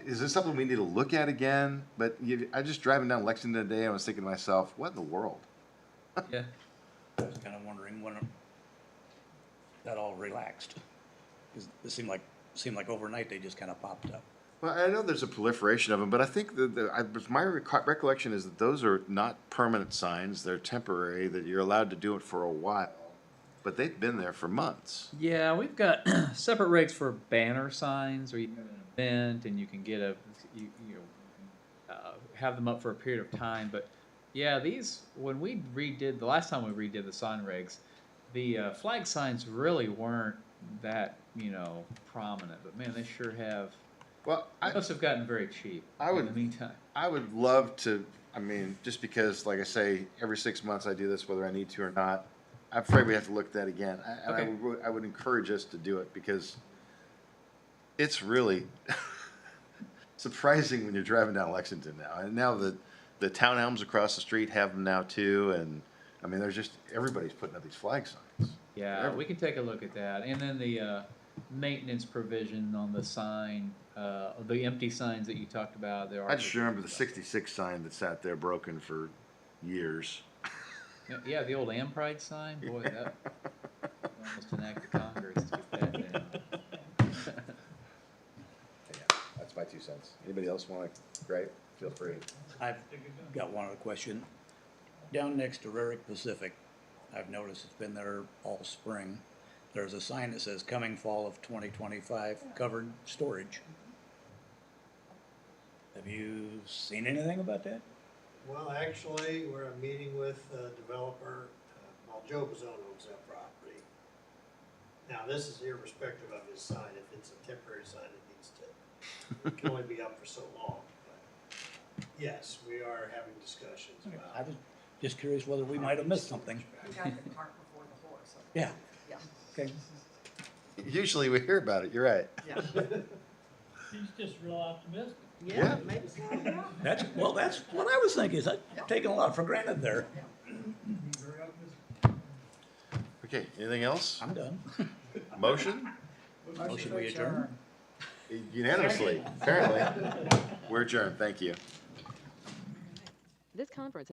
is this something we need to look at again? But I just driving down Lexington today, I was thinking to myself, what in the world? Yeah. I was kind of wondering when that all relaxed. 'Cause it seemed like overnight they just kind of popped up. Well, I know there's a proliferation of them, but I think my recollection is that those are not permanent signs. They're temporary, that you're allowed to do it for a while. But they've been there for months. Yeah, we've got separate regs for banner signs, or you have an event and you can get have them up for a period of time, but yeah, these, when we redid, the last time we redid the sign regs, the flag signs really weren't that, prominent, but man, they sure have, Well, they must have gotten very cheap I in would- the meantime. I would love to, I mean, just because, like I say, every 6 months I do this, whether I need to or not. I'm afraid we have to look at that again. I would encourage us to do it because it's really surprising when you're driving down Lexington now. And now the townhomes across the street have them now too. And I mean, there's just, everybody's putting up these flag signs. Yeah, we can take a look at that. And then the maintenance provision on the sign, the empty signs that you talked about. There are. I just remember the 66 sign that sat there broken for years. Yeah, the old Am Pride sign. Boy, that almost an act of Congress to get that down. Yeah, that's my 2 cents. Anybody else want to, Great, feel free. I've got one other question. Down next to Rarick Pacific, I've noticed it's been there all spring. There's a sign that says coming fall of 2025 covered storage. Have you seen anything about that? Well, actually, we're meeting with a developer, Joe Pizzone owns that property. Now, this is irrespective of his sign. If it's a temporary sign, it needs to, it can only be up for so long. But yes, we are having discussions I about. was just curious whether we might have missed something. We got the cart before the horse. Yeah, Yeah, okay. Usually we hear about it, you're right. yeah. He's just real optimistic. Yeah. Maybe so, yeah. That's what I was thinking, is I'm taking a lot for granted there. Okay, anything else? I'm done. Motion? Motion we adjourn. Unanimously, apparently. We're adjourned, thank you. This conference